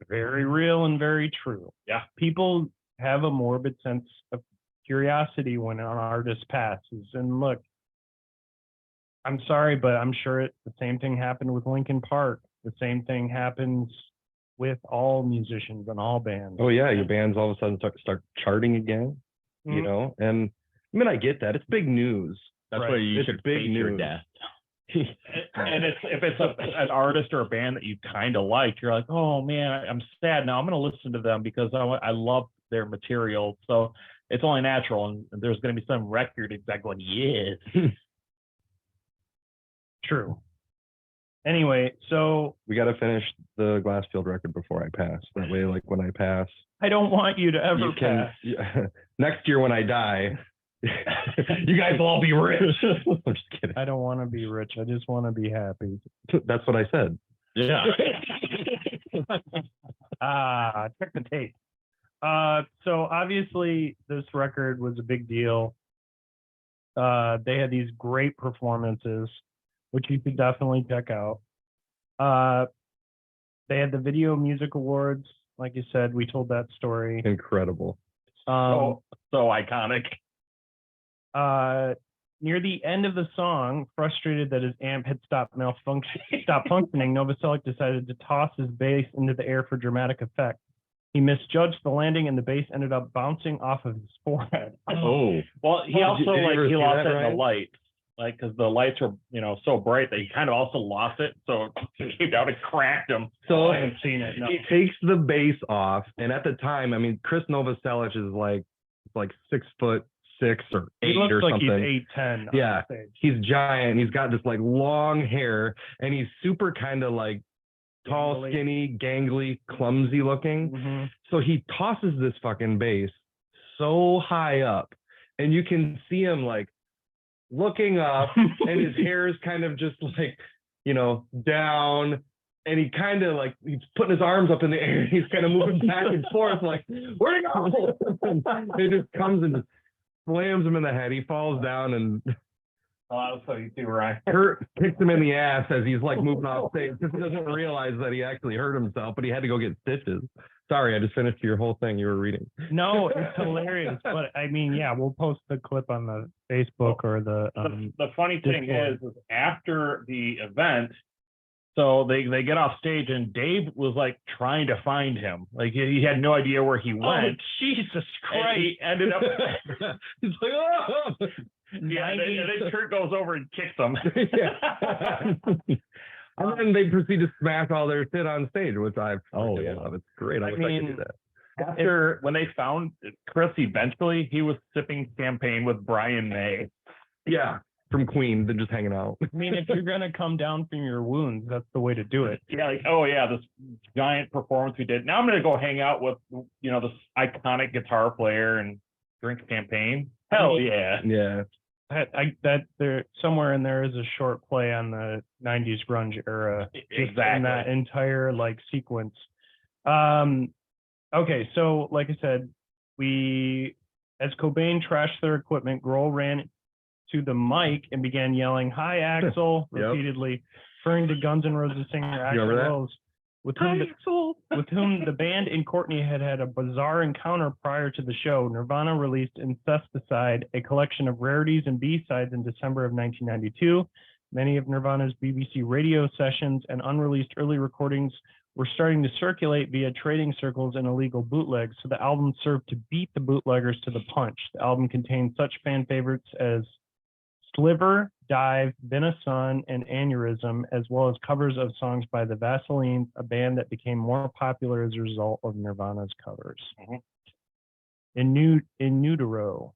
very real and very true. Yeah. People have a morbid sense of curiosity when an artist passes. And look, I'm sorry, but I'm sure the same thing happened with Linkin Park. The same thing happens with all musicians and all bands. Oh yeah, your bands all of a sudden start charting again. Mm-hmm. And I mean, I get that. It's big news. That's why you should face your death. And if it's an artist or a band that you kind of like, you're like, oh man, I'm sad now. I'm going to listen to them because I love their material. So it's only natural. And there's going to be some record exec going, yes. True. Anyway, so We got to finish the Glassfield record before I pass. That way, like when I pass, I don't want you to ever you can. pass. Next year when I die, you guys will all be rich. I'm just kidding. I don't want to be rich. I just want to be happy. That's what I said. Yeah. Check the tape. So obviously this record was a big deal. They had these great performances, which you should definitely check out. They had the Video Music Awards. Like you said, we told that story. Incredible. So iconic. Near the end of the song, frustrated that his amp had stopped functioning, Novoselic decided to toss his bass into the air for dramatic effect. He misjudged the landing, and the bass ended up bouncing off of his forehead. Oh. Well, he also did you ever he see lost that, it in Ryan? the light, like because the lights were so bright that he kind of also lost it. So he came down and cracked him. So I haven't seen it. No. he takes the bass off, and at the time, I mean, Chris Novoselic is like 6'6" or 8 He looks or like something. he's 8'10". Yeah, On stage. he's giant. He's got this like long hair, and he's super kind of like tall, Gangly. skinny, gangly, clumsy looking. Mm-hmm. So he tosses this fucking bass so high up, and you can see him like looking up, and his hair is kind of just like, down, and he kind of like, he's putting his arms up in the air, and he's kind of moving back and forth like, where'd it go? It just comes and just slams him in the head. He falls down, and Oh, so you see right. Kurt kicks him in the ass as he's like moving off stage. Just doesn't realize that he actually hurt himself, but he had to go get stitches. Sorry, I just finished your whole thing you were reading. No, it's hilarious. But I mean, yeah, we'll post the clip on the Facebook or the. The funny thing Discord. is after the event, so they get off stage and Dave was like trying to find him. Like he had no idea where he went. Jesus And Christ! he ended up. He's like, oh. Yeah, and then Kurt goes over and kicks him. Yeah. And then they proceed to smash all their shit on stage, which I love. It's great. I wish I could do that. After when they found Chris, eventually he was sipping champagne with Brian May. Yeah, from Queen, they're just hanging out. I mean, if you're gonna come down from your wounds, that's the way to do it. Yeah, like, oh yeah, this giant performance we did. Now I'm gonna go hang out with this iconic guitar player and drink champagne. Hell yeah. Yeah. That there somewhere in there is a short play on the 90s grunge era. Exactly. In that entire like sequence. Okay, so like I said, as Cobain trashed their equipment, Grohl ran to the mic and began yelling, "Hi, Axel," Yep. repeatedly, referring to Guns N' Roses singer Axl remember that? Rose, with whom the band and Courtney had a bizarre encounter prior to the show. Nirvana released Incesticide, a collection of rarities and B-sides in December of 1992. Many of Nirvana's BBC radio sessions and unreleased early recordings were starting to circulate via trading circles and illegal bootlegs, so the album served to beat the bootleggers to the punch. The album contained such fan favorites as Sliver, Dive, Been a Sun, and Aneurysm, as well as covers of songs by the Vaselines, a band that became more popular as a result of Nirvana's covers. In Utero.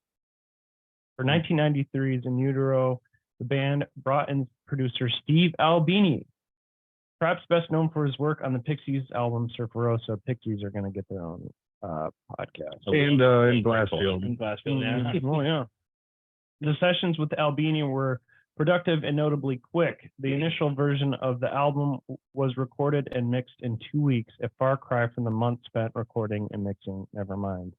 For 1993's In Utero, the band brought in producer Steve Albini, perhaps best known for his work on the Pixies album Surferosa. Pixies are going to get their own podcast. And in Glassfield. In Glassfield, yeah. Oh, yeah. The sessions with Albini were productive and notably quick. The initial version of the album was recorded and mixed in 2 weeks, a far cry from the months spent recording and mixing Nevermind.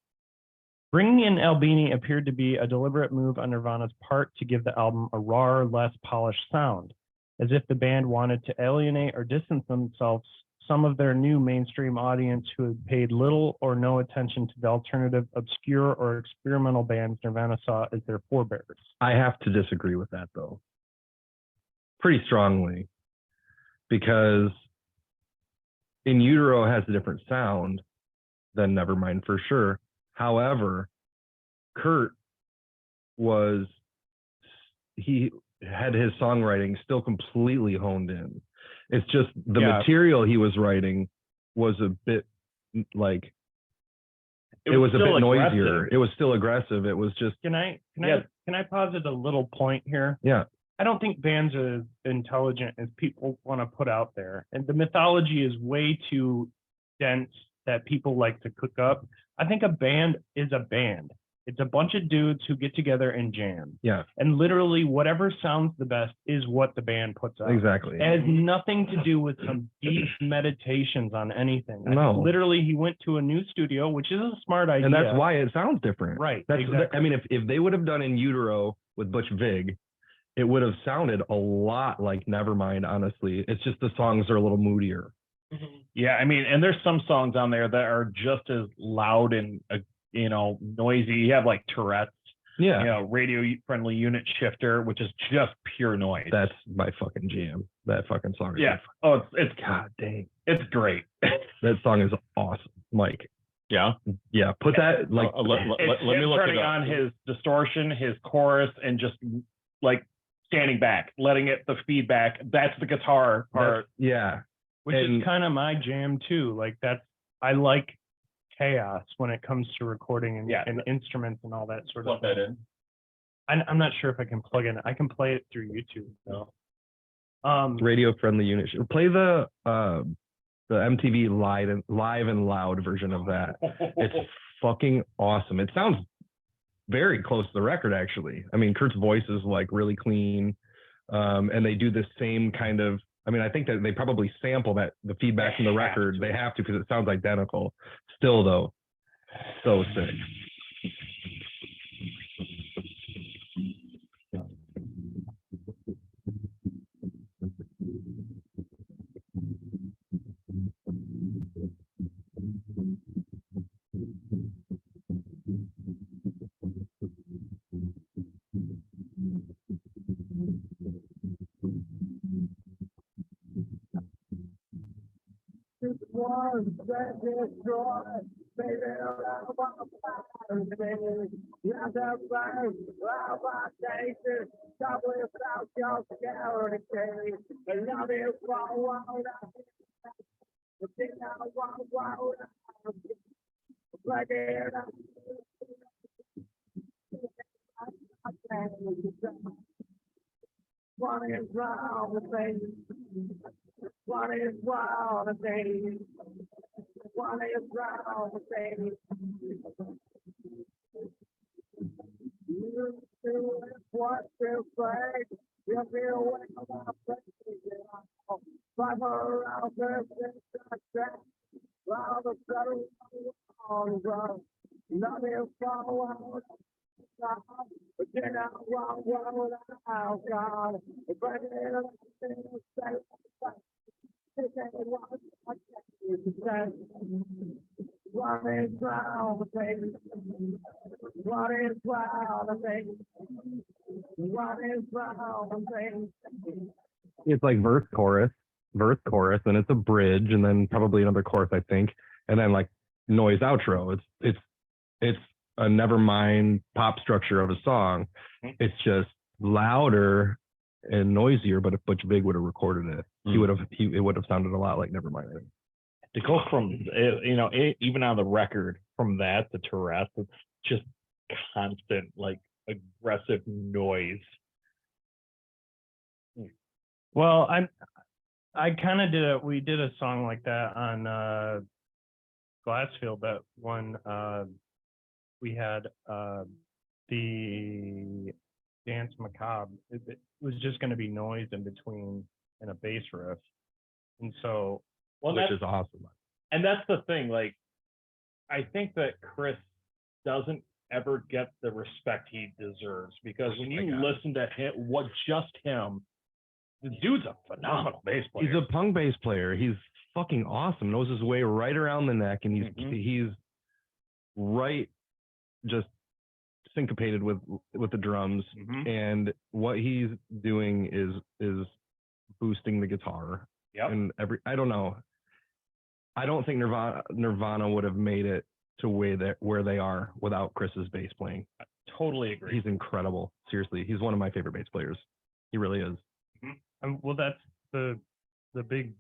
Bringing in Albini appeared to be a deliberate move on Nirvana's part to give the album a rawer, less polished sound, as if the band wanted to alienate or distance themselves some of their new mainstream audience who had paid little or no attention to the alternative, obscure, or experimental bands Nirvana saw as their forebears. I have to disagree with that, though, pretty strongly, because In Utero has a different sound than Nevermind for sure. However, Kurt was had his songwriting still completely honed in. It's just the Yeah. material he was writing was a bit like it was a still bit noisier. aggressive. It was still aggressive. It was just Can I Yeah. posit a little point here? yeah. I don't think bands are as intelligent as people want to put out there. And the mythology is way too dense that people like to cook up. I think a band is a band. It's a bunch of dudes who get together and jam. Yeah, And literally whatever sounds the best is what the band puts out. exactly. It has nothing to do with some deep meditations on anything. I No. think literally he went to a new studio, which is a smart idea. And that's why it sounds different. Right, That's exactly. I mean, if they would have done In Utero with Butch Vig, it would have sounded a lot like Nevermind, honestly. It's just the songs are a little moodier. Yeah, I mean, and there's some songs on there that are just as loud and noisy. You have like Tourette's, Yeah. radio friendly unit shifter, which is just pure noise. That's my fucking jam. That fucking song is yeah. Oh, it's God dang. it's great. That song is awesome. Like, Yeah. yeah, put that like Let me Him look turning it up. on his distortion, his chorus, and just like standing back, letting it the feedback. That's the guitar part. yeah. Which And- is kind of my jam too. Like I like chaos when it comes to recording and, Yeah. and instruments and all that sort Plug of that thing. in. I'm not sure if I can plug in. I can play it through YouTube though. radio friendly unit. Play the MTV live and loud version of that. It's fucking awesome. It sounds very close to the record, actually. I mean, Kurt's voice is like really clean, and they do the same kind of. I mean, I think that they probably sample the feedback from the record. They have to because it sounds identical. Still, though, so sick. It's like verse, chorus, and it's a bridge, and then probably another chorus, I think, and then like noise outro. It's a Nevermind pop structure of a song. It's just louder and noisier. But if Butch Vig would have recorded it, it would have sounded a lot like Nevermind. To go from even on the record from that to Tourette's, it's just constant like aggressive noise. Well, I kind of we did a song like that on Glassfield. That one we had the Dance Macabre. It was just going to be noise in between and a bass riff, and so Which is awesome. And that's the thing. Like, I think that Chris doesn't ever get the respect he deserves because when you listen to him, the dude's a phenomenal bass player. He's a punk bass player. He's fucking awesome. Knows his way right around the neck, and he's right, just syncopated with the drums. And what he's doing is boosting the guitar. Yep. And I don't know. I don't think Nirvana would have made it to where they are without Chris's bass playing. Totally agree. He's incredible. Seriously, he's one of my favorite bass players. He really is. Well, that's the big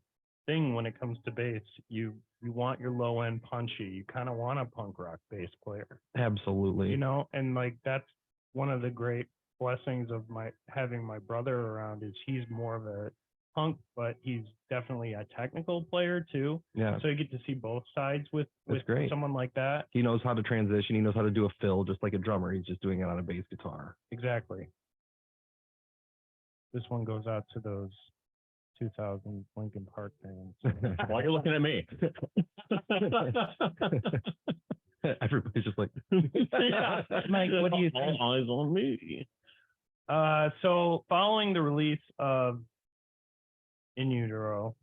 thing when it comes to bass. You want your low end punchy. You kind of want a punk rock bass player, Absolutely. you know, and like that's one of the great blessings of having my brother around is he's more of a punk, but he's definitely a technical player too. Yeah. So you get to see both sides with great. someone like that. He knows how to transition. He knows how to do a fill just like a drummer. He's just doing it on a bass guitar. Exactly. This one goes out to those 2000 Linkin Park fans. While you're looking at me. Everybody's just like, Mike, what do you think? All eyes on me. So following the release of In Utero,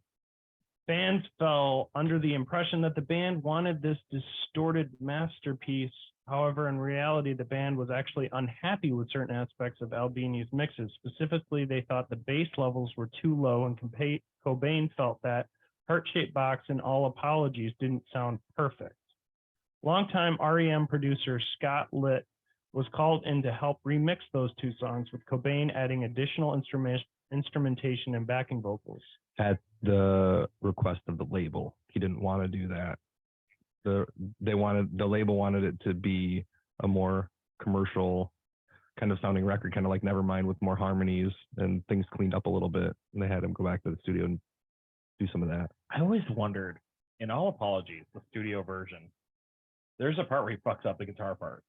fans fell under the impression that the band wanted this distorted masterpiece. However, in reality, the band was actually unhappy with certain aspects of Albini's mixes. Specifically, they thought the bass levels were too low, and Cobain felt that Heart-Shaped Box and All Apologies didn't sound perfect. Longtime REM producer Scott Litt was called in to help remix those two songs, with Cobain adding additional instrumentation and backing vocals. at the request of the label. He didn't want to do that. The label wanted it to be a more commercial kind of sounding record, kind of like Nevermind with more harmonies and things cleaned up a little bit. And they had him go back to the studio and do some of that. I always wondered, in All Apologies, the studio version, there's a part where he fucks up the guitar part,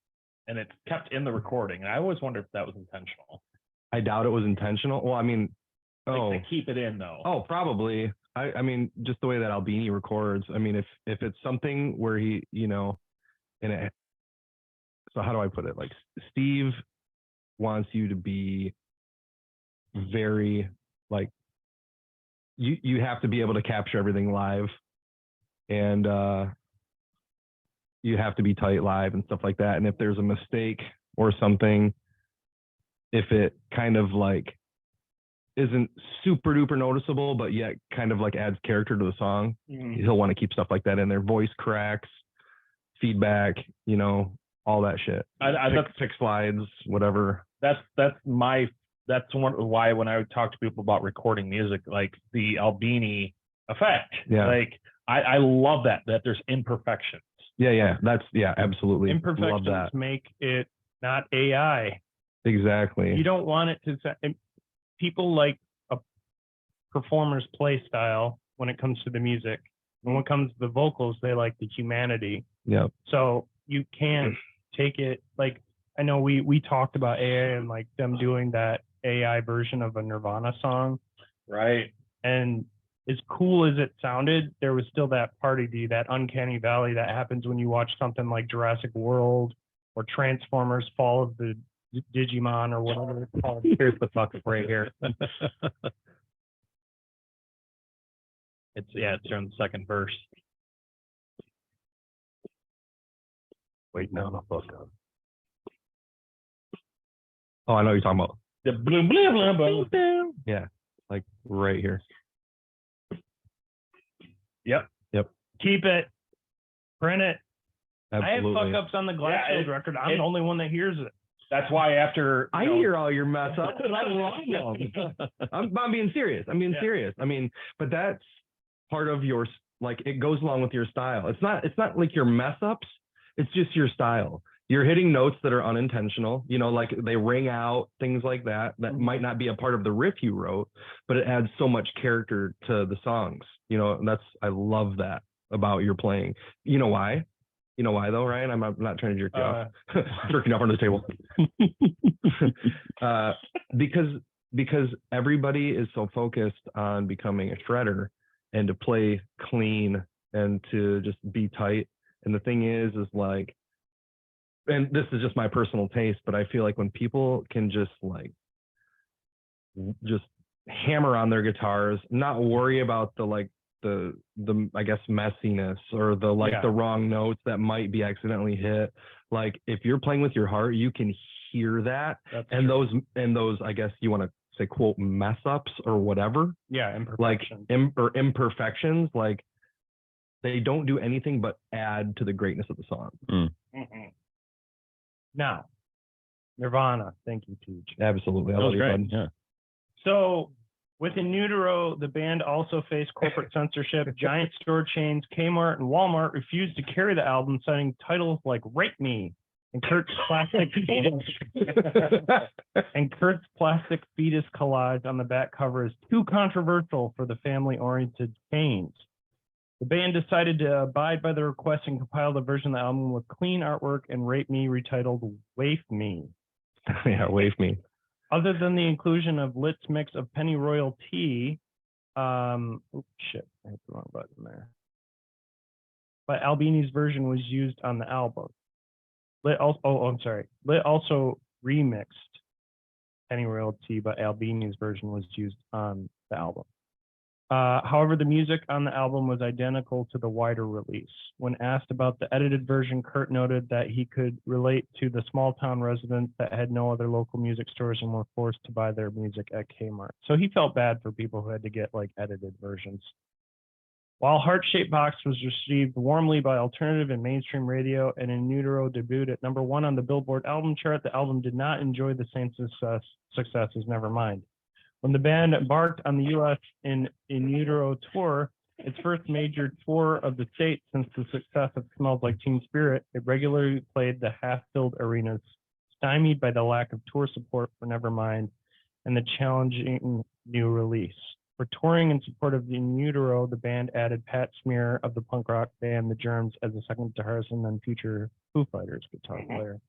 and it's kept in the recording. And I always wondered if that was intentional. I doubt it was intentional. Well, I mean, To keep it in though. Oh, probably. I mean, just the way that Albini records. I mean, if it's something where he, you know, so how do I put it? Like Steve wants you to be very like you have to be able to capture everything live, and you have to be tight live and stuff like that. And if there's a mistake or something, if it kind of like isn't super duper noticeable, but yet kind of like adds character to the song, he'll want to keep stuff like that in there. Voice cracks, feedback, you know, all that shit. Pick slides, whatever. That's why when I talk to people about recording music, like the Albini effect, like I love that there's imperfections. Yeah, absolutely. Imperfections love that. Make it not AI. Exactly. You don't want it to sound. People like a performer's play style when it comes to the music. And when it comes to the vocals, they like the humanity. Yeah. So you can't take it like, I know we talked about AI and like them doing that AI version of a Nirvana song. Right. And as cool as it sounded, there was still that part of that uncanny valley that happens when you watch something like Jurassic World or Transformers Fall of the Digimon or whatever it's called. Here's the fuck right here. It's during the second verse. Wait, no, the fuck up. Oh, I know what you're talking about. The blah, blah, blah, blah. Yeah, like right here. Yep. Keep it. Print it. Absolutely. I have fuck ups on the Glassfield record. I'm the only one that hears it. That's why after I hear all your mess ups, and I love them. I'm being serious. I'm being serious. I mean, but that's part of your, like, it goes along with your style. It's not like your mess ups. It's just your style. You're hitting notes that are unintentional, you know, like they ring out, things like that might not be a part of the riff you wrote, but it adds so much character to the songs, you know. And I love that about your playing. You know why? You know why though, Ryan? I'm not trying to jerk you off. Jerking off on the table. Because everybody is so focused on becoming a shredder and to play clean and to just be tight. And the thing is like, and this is just my personal taste, but I feel like when people can just hammer on their guitars, not worry about the I guess messiness or the wrong notes that might be accidentally hit. Like if you're playing with your heart, you can hear that. And those I guess you want to say quote mess ups or whatever. Yeah, imperfections. Like imperfections, like they don't do anything but add to the greatness of the song. Now, Nirvana. Thank you, Teach. Absolutely. I That love was you, great. bud. Yeah. So with In Utero, the band also faced corporate censorship. Giant store chains, Kmart and Walmart refused to carry the album, citing titles like Rape Me and Kurt's plastic fetus collage on the back cover is too controversial for the family-oriented chains. The band decided to abide by the request and compiled a version of the album with clean artwork and Rape Me retitled Waif Me. Yeah, wave me. Other than the inclusion of Lit's mix of Pennyroyal Tea, oops, shit, I hit the wrong button there. But Albini's version was used on the album. Lit also remixed Pennyroyal Tea, but Albini's version was used on the album. However, the music on the album was identical to the wider release. When asked about the edited version, Kurt noted that he could relate to the small town residents that had no other local music stores and were forced to buy their music at Kmart. So he felt bad for people who had to get like edited versions. While Heart Shaped Box was received warmly by alternative and mainstream radio, and In Utero debuted at #1 on the Billboard album chart, the album did not enjoy the same success as Nevermind. When the band embarked on the U.S. In Utero tour, its first major tour of the state since the success of Smells Like Teen Spirit, it regularly played the half-filled arenas, stymied by the lack of tour support for Nevermind and the challenging new release. For touring in support of In Utero, the band added Pat Smear of the punk rock band The Germs as a second guitarist and then future Foo Fighters guitar player.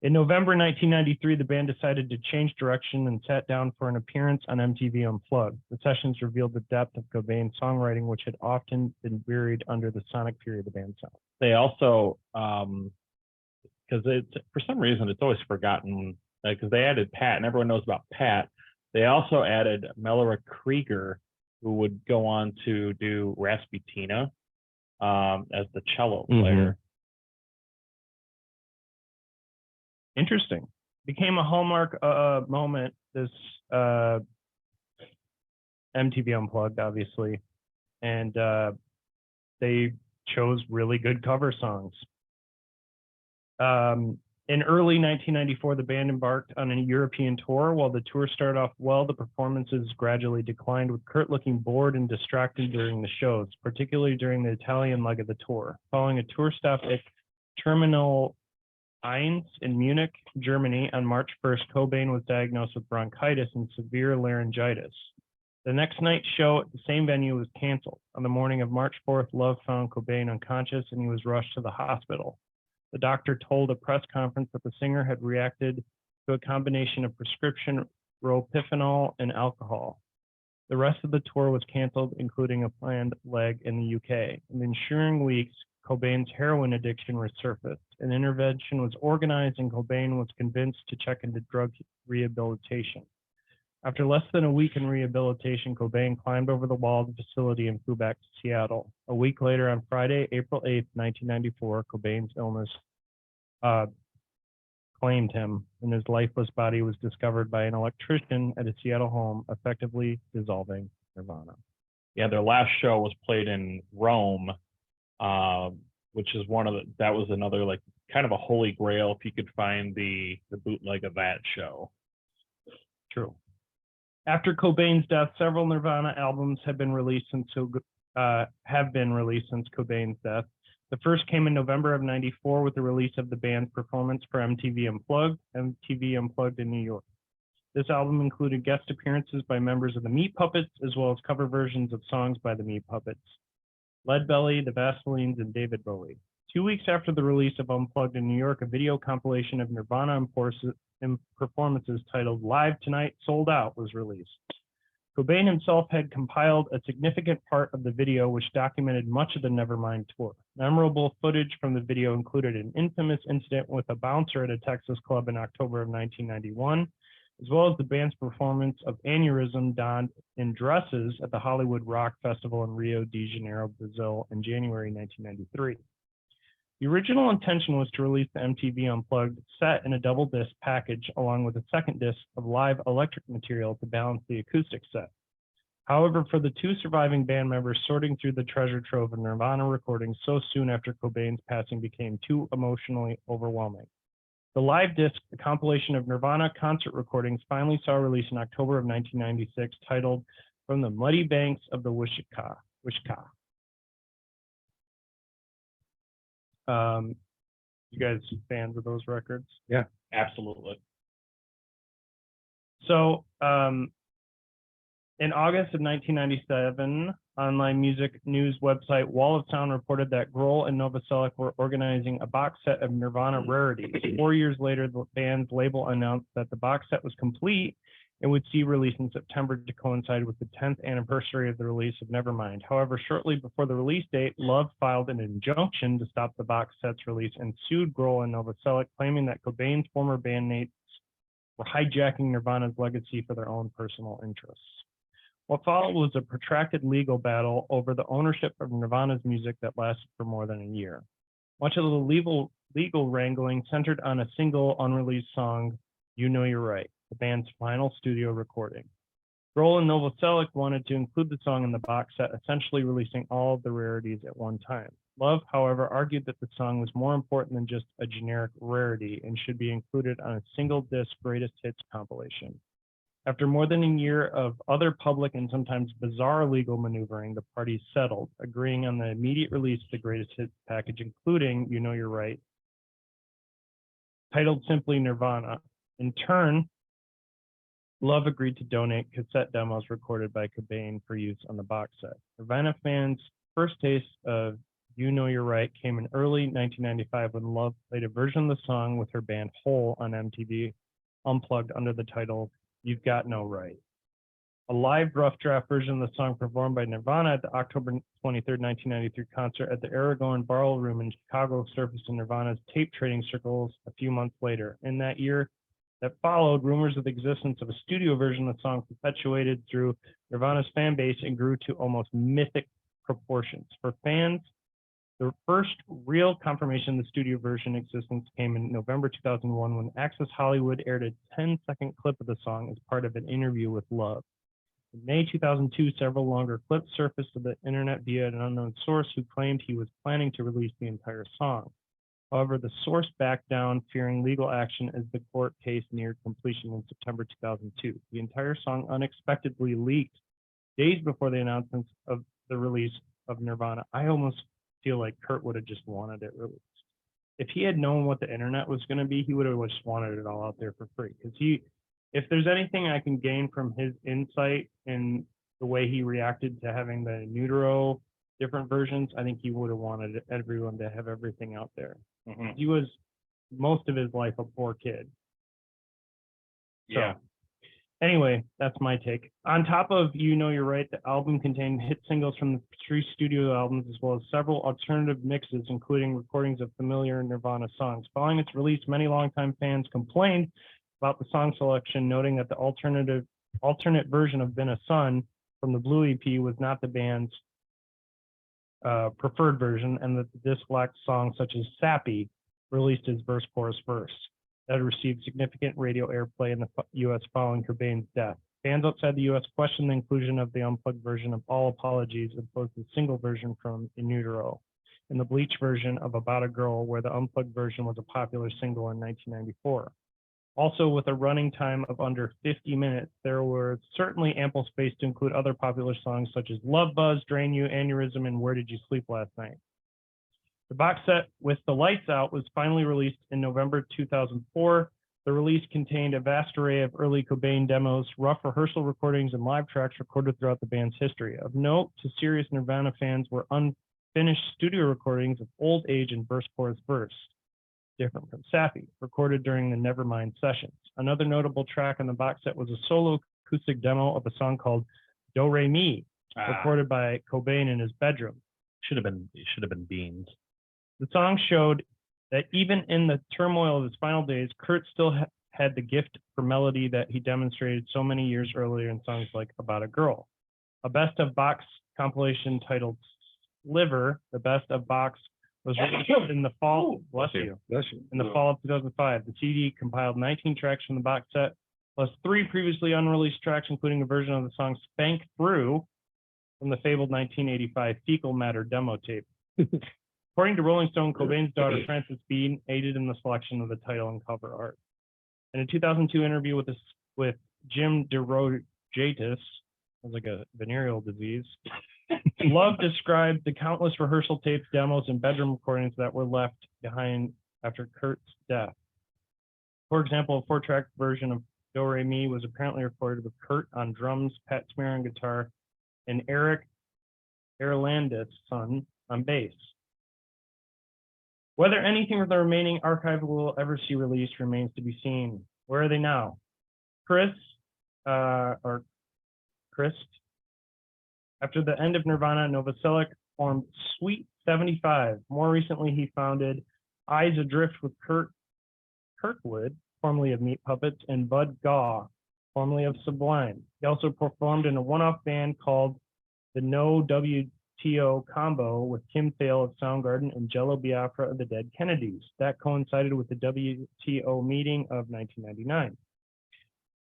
In November 1993, the band decided to change direction and sat down for an appearance on MTV Unplugged. The sessions revealed the depth of Cobain's songwriting, which had often been buried under the sonic fury of the band's sound. They also, because for some reason it's always forgotten, because they added Pat, and everyone knows about Pat. They also added Melora Krieger, who would go on to do Rasputina as the cello player. Interesting. Became a hallmark moment, this MTV Unplugged, obviously. And they chose really good cover songs. In early 1994, the band embarked on a European tour. While the tour started off well, the performances gradually declined, with Kurt looking bored and distracted during the shows, particularly during the Italian leg of the tour. Following a tour stop at Terminal 1 in Munich, Germany, on March 1st, Cobain was diagnosed with bronchitis and severe laryngitis. The next night's show at the same venue was canceled. On the morning of March 4th, Love found Cobain unconscious and he was rushed to the hospital. The doctor told a press conference that the singer had reacted to a combination of prescription ropinol and alcohol. The rest of the tour was canceled, including a planned leg in the UK. In the ensuing weeks, Cobain's heroin addiction resurfaced. An intervention was organized and Cobain was convinced to check into drug rehabilitation. After less than a week in rehabilitation, Cobain climbed over the wall of the facility and flew back to Seattle. A week later, on Friday, April 8th, 1994, Cobain's illness claimed him, and his lifeless body was discovered by an electrician at a Seattle home, effectively dissolving Nirvana. Yeah, their last show was played in Rome, which is that was another like kind of a holy grail if you could find the bootleg of that show. True. After Cobain's death, several Nirvana albums have been released since Cobain's death. The first came in November of '94 with the release of the band's performance for MTV Unplugged in New York. This album included guest appearances by members of the Meat Puppets, as well as cover versions of songs by the Meat Puppets, Leadbelly, the Vaselines, and David Bowie. 2 weeks after the release of Unplugged in New York, a video compilation of Nirvana performances titled Live Tonight, Sold Out was released. Cobain himself had compiled a significant part of the video, which documented much of the Nevermind tour. Memorable footage from the video included an infamous incident with a bouncer at a Texas club in October of 1991, as well as the band's performance of Aneurysm donned in dresses at the Hollywood Rock Festival in Rio de Janeiro, Brazil in January 1993. The original intention was to release the MTV Unplugged set in a double disc package along with a second disc of live electric material to balance the acoustic set. However, for the two surviving band members, sorting through the treasure trove of Nirvana recordings so soon after Cobain's passing became too emotionally overwhelming. The live disc, a compilation of Nirvana concert recordings, finally saw a release in October of 1996, titled "From the Muddy Banks of the Wishkah." You guys fans of those records? Yeah. Absolutely. So, in August of 1997, online music news website Wall of Sound reported that Grohl and Novoselic were organizing a box set of Nirvana rarities. 4 years later, the band's label announced that the box set was complete and would see release in September to coincide with the 10th anniversary of the release of Nevermind. However, shortly before the release date, Love filed an injunction to stop the box set's release and sued Grohl and Novoselic, claiming that Cobain's former bandmates were hijacking Nirvana's legacy for their own personal interests. What followed was a protracted legal battle over the ownership of Nirvana's music that lasted for more than a year. Much of the legal wrangling centered on a single unreleased song, "You Know You're Right," the band's final studio recording. Grohl and Novoselic wanted to include the song in the box set, essentially releasing all of the rarities at one time. Love, however, argued that the song was more important than just a generic rarity and should be included on a single disc greatest hits compilation. After more than a year of other public and sometimes bizarre legal maneuvering, the parties settled, agreeing on the immediate release of the greatest hits package, including "You Know You're Right," titled simply Nirvana. In turn, Love agreed to donate cassette demos recorded by Cobain for use on the box set. Nirvana fans' first taste of "You Know You're Right" came in early 1995 when Love played a version of the song with her band Hole on MTV Unplugged under the title "You've Got No Right." A live rough draft version of the song performed by Nirvana at the October 23, 1993 concert at the Aragon Ballroom in Chicago surfaced in Nirvana's tape trading circles a few months later. In that year that followed, rumors of the existence of a studio version of the song perpetuated through Nirvana's fan base and grew to almost mythic proportions. For fans, the first real confirmation of the studio version existence came in November 2001 when Access Hollywood aired a 10-second clip of the song as part of an interview with Love. In May 2002, several longer clips surfaced to the internet via an unknown source who claimed he was planning to release the entire song. However, the source backed down, fearing legal action as the court case neared completion in September 2002. The entire song unexpectedly leaked days before the announcement of the release of Nirvana. I almost feel like Kurt would have just wanted it released. If he had known what the internet was going to be, he would have just wanted it all out there for free. Because if there's anything I can gain from his insight and the way he reacted to having the in utero different versions, I think he would have wanted everyone to have everything out there. Mhm. He was most of his life a poor kid. So, Yeah. anyway, that's my take. On top of "You Know You're Right," the album contained hit singles from the 3 studio albums, as well as several alternative mixes, including recordings of familiar Nirvana songs. Following its release, many longtime fans complained about the song selection, noting that the alternate version of "Been a Son" from the Blue EP was not the band's preferred version, and that the disc lacked songs such as "Sappy," released as verse, chorus, verse, that received significant radio airplay in the U.S. following Cobain's death. Fans outside the U.S. questioned the inclusion of the unplugged version of "All Apologies" as opposed to the single version from "In Utero," and the bleach version of "About a Girl," where the unplugged version was a popular single in 1994. Also, with a running time of under 50 minutes, there was certainly ample space to include other popular songs such as "Love Buzz," "Drain You," "Aneurysm," and "Where Did You Sleep Last Night?" The box set with the lights out was finally released in November 2004. The release contained a vast array of early Cobain demos, rough rehearsal recordings, and live tracks recorded throughout the band's history. Of note to serious Nirvana fans were unfinished studio recordings of "Old Age" and "Verse, Chorus, Verse," different from "Sappy," recorded during the Nevermind sessions. Another notable track on the box set was a solo acoustic demo of a song called "Do Re Mi," recorded by Cobain in his bedroom. Should have been Beans. The song showed that even in the turmoil of his final days, Kurt still had the gift for melody that he demonstrated so many years earlier in songs like "About a Girl." A best of box compilation titled "Sliver," the best of box, was released in the fall. Bless you. In the fall of 2005. The CD compiled 19 tracks from the box set, plus 3 previously unreleased tracks, including a version of the song "Spank Through" from the fabled 1985 Fecal Matter demo tape. According to Rolling Stone, Cobain's daughter, Frances Bean, aided in the selection of the title and cover art. In a 2002 interview with Jim DeRogatis, sounds like a venereal disease, Love described the countless rehearsal tapes, demos, and bedroom recordings that were left behind after Kurt's death. For example, a 4-track version of Do Re Mi was apparently recorded with Kurt on drums, Pat Smear on guitar, and Eric Erlandis' son on bass. Whether anything with the remaining archive will ever see released remains to be seen. Where are they now? Chris, after the end of Nirvana, Novoselic formed Sweet 75. More recently, he founded Eyes Adrift with Kurt Kirkwood, formerly of Meat Puppets, and Bud Gaw, formerly of Sublime. He also performed in a one-off band called the No WTO Combo with Kim Thale of Soundgarden and Jello Biafra of the Dead Kennedys. That coincided with the WTO meeting of 1999.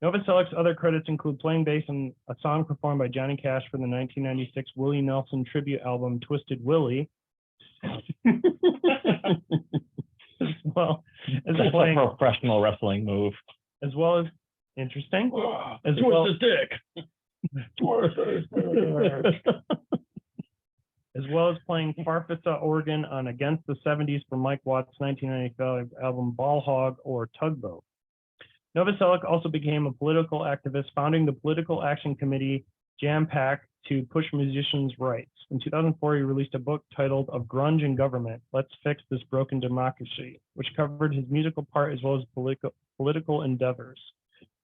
Novoselic's other credits include playing bass on a song performed by Johnny Cash for the 1996 Willie Nelson tribute album Twisted Willie. Well, as That's playing, a professional wrestling move. as well as interesting, as Twist well his dick. Twist his dick. as well as playing Farfisa organ on Against the 70s for Mike Watt's 1995 album Ball Hog or Tugboat. Novoselic also became a political activist, founding the Political Action Committee Jam Pack to push musicians' rights. In 2004, he released a book titled Of Grunge and Government, Let's Fix This Broken Democracy, which covered his musical part as well as political endeavors.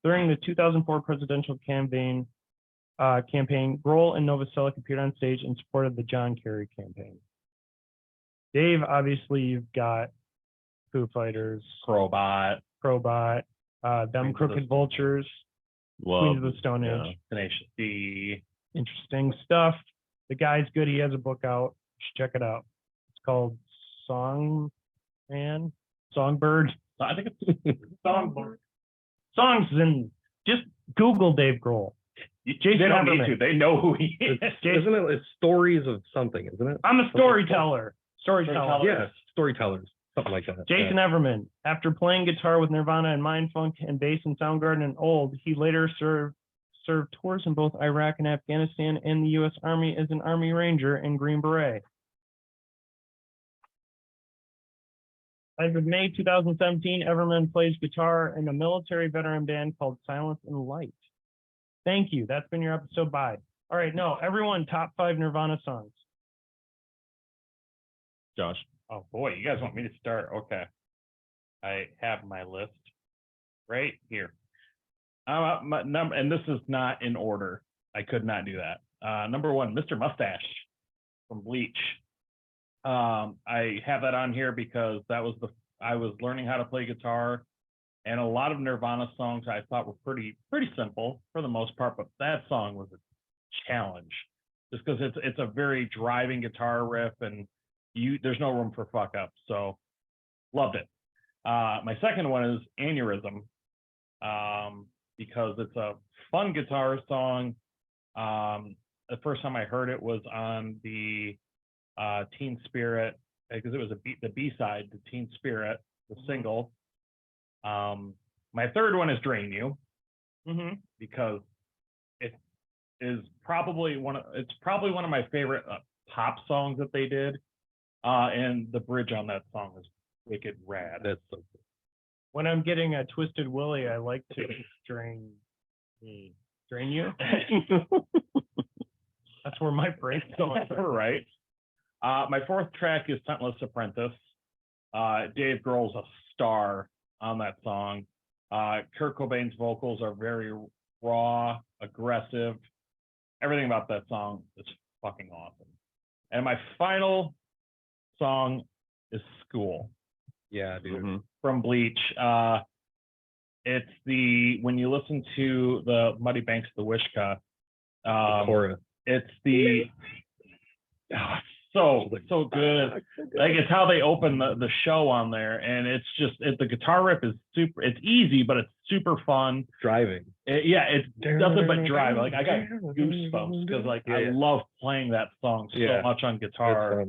During the 2004 presidential campaign, Grohl and Novoselic appeared on stage in support of the John Kerry campaign. Dave, obviously, you've got Foo Fighters, Crowbot. Them Crooked Vultures, Love, Queens of the Stone Age. Tenacious D. Interesting stuff. The guy's good. He has a book out. You should check it out. It's called Songbird. I think it's Songbird. Songs, and just Google Dave Grohl. Jason they don't need Everman. to. They know who he is. Isn't it? It's stories of something, isn't it? I'm a storyteller. Storyteller. Yeah, storytellers, something like that. Jason Everman, after playing guitar with Nirvana and Mindfunk and bass in Soundgarden and Old, he later served tours in both Iraq and Afghanistan and the U.S. Army as an Army Ranger and Green Beret. As of May 2017, Everman plays guitar in a military veteran band called Silence and Light. Thank you. That's been your episode. Bye. All right, no, everyone, top 5 Nirvana songs. Josh. Oh boy, you guys want me to start? Okay. I have my list right here. My number, and this is not in order. I could not do that. Number 1, Mr. Mustache from Bleach. I have that on here because I was learning how to play guitar, and a lot of Nirvana songs I thought were pretty simple for the most part, but that song was a challenge just because it's a very driving guitar riff, and there's no room for fuck up. So loved it. My second one is Aneurysm, because it's a fun guitar song. The first time I heard it was on the Teen Spirit, because it was the B-side to Teen Spirit, the single. My third one is Drain You, because it is probably one of my favorite pop songs that they did. And the bridge on that song is wicked rad. That's so cool. When I'm getting a Twisted Willie, I like to drain you. That's where my brain's going. Right. My fourth track is Scentless Apprentice. Dave Grohl's a star on that song. Kurt Cobain's vocals are very raw, aggressive. Everything about that song is fucking awesome. And my final song is School. Yeah, dude. From Bleach. It's when you listen to the Muddy Banks of the Wishkah, The chorus. it's so good. Like, it's how they open the show on there, and it's just the guitar riff is super. It's easy, but it's super fun. Driving. It's nothing but drive. Like, I got goosebumps because I love playing that song so much on guitar.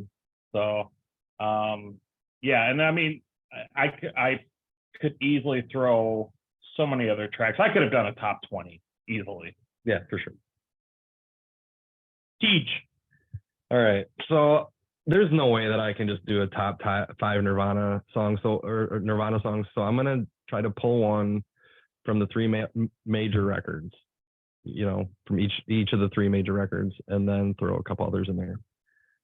So Yeah, and I mean, I could easily throw so many other tracks. I could have done a top 20 easily. Yeah, for sure. Teach. All right. So there's no way that I can just do a top five Nirvana songs, or Nirvana songs. So I'm gonna try to pull one from the three major records, from each of the three major records, and then throw a couple others in there,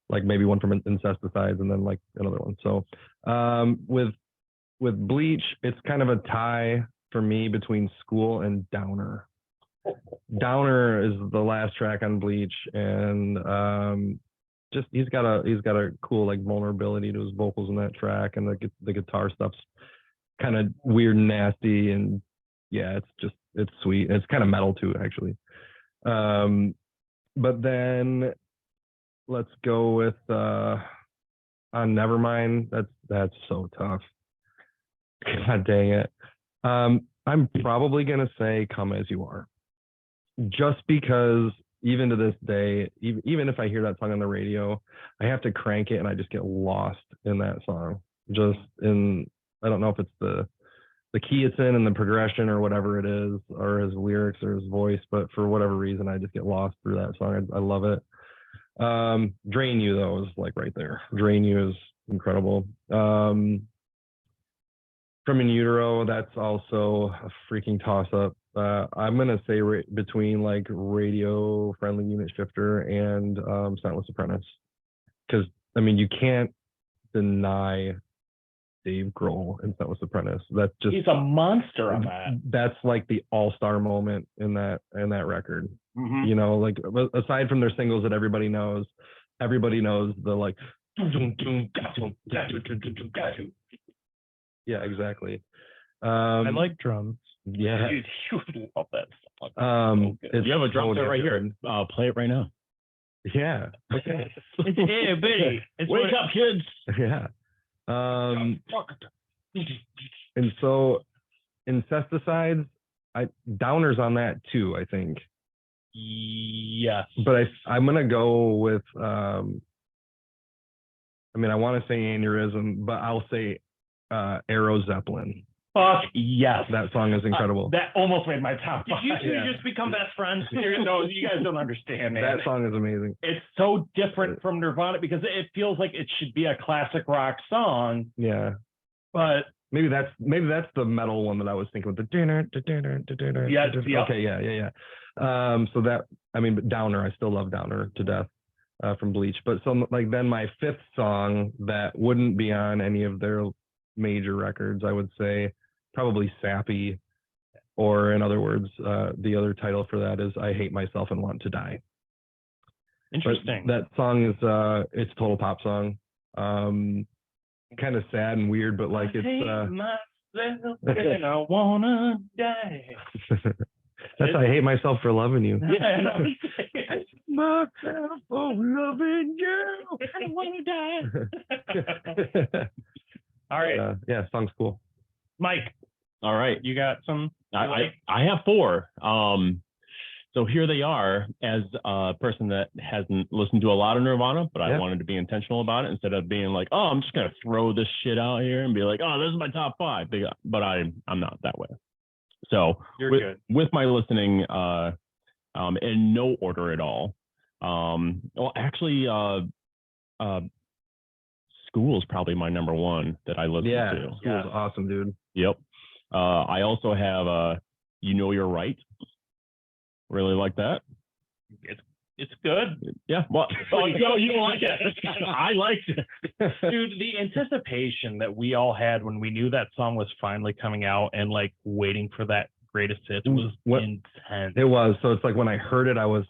like maybe one from Incesticides and then like another one. So with Bleach, it's kind of a tie for me between School and Downer. Downer is the last track on Bleach, and just he's got a cool like vulnerability to his vocals in that track, and the guitar stuff's kind of weird and nasty, and yeah, it's sweet. It's kind of metal too, actually. But then let's go with on Nevermind. That's so tough. God dang it. I'm probably gonna say Come As You Are, just because even to this day, even if I hear that song on the radio, I have to crank it and I just get lost in that song. I don't know if it's the key it's in and the progression or whatever it is, or his lyrics or his voice, but for whatever reason, I just get lost through that song. I love it. Drain You though is like right there. Drain You is incredible. From In Utero, that's also a freaking toss up. I'm gonna say between like Radio Friendly Unit Shifter and Soundless Apprentice, because I mean you can't deny Dave Grohl in Soundless Apprentice. That's just, he's a monster on that. That's like the all-star moment in that record. Mm-hmm. Like aside from their singles that everybody knows the like yeah, exactly. I like drums. Yeah. Dude, you would love that song. You have a drum set right here. Play it right now. Yeah. Okay. Hey, Biddy. Wake up, kids. Yeah. And so Incesticides, Downer's on that too, I think. Yes. But I'm gonna go with I want to say Aneurysm, but I'll say Aero Zeppelin. Fuck yes. That song is incredible. That almost made my top five. Did you two just become best friends? No, you guys don't understand, man. That song is amazing. It's so different from Nirvana because it feels like it should be a classic rock song. Yeah. But maybe that's the metal one that I was thinking with the yeah. Okay, yeah. So that, but Downer, I still love Downer to death from Bleach. But so like then my fifth song that wouldn't be on any of their major records, I would say probably Sappy, or in other words, the other title for that is I Hate Myself and Want to Die. Interesting. But that song is it's a total pop song. Kind of sad and weird, but like it's myself and I wanna die. That's I hate myself for loving you. Yeah, myself for loving you. I wanna die. All right. Yeah, song's cool. Mike. All right. You got some? I have four. So here they are, as a person that hasn't listened to a lot of Nirvana, but I wanted to be intentional about it instead of being like, oh, I'm just going to throw this shit out here and be like, oh, this is my top five. But I'm not that way. So with my listening, in no order at all. Well, actually, School is probably my number one that I listen to. School is awesome, dude. Yep. I also have You Know You're Right. Really like that. It's good. Yeah. Well, you don't like it. I liked it. Dude, the anticipation that we all had when we knew that song was finally coming out and like waiting for that greatest hit was intense. It was. So it's like when I heard it, I was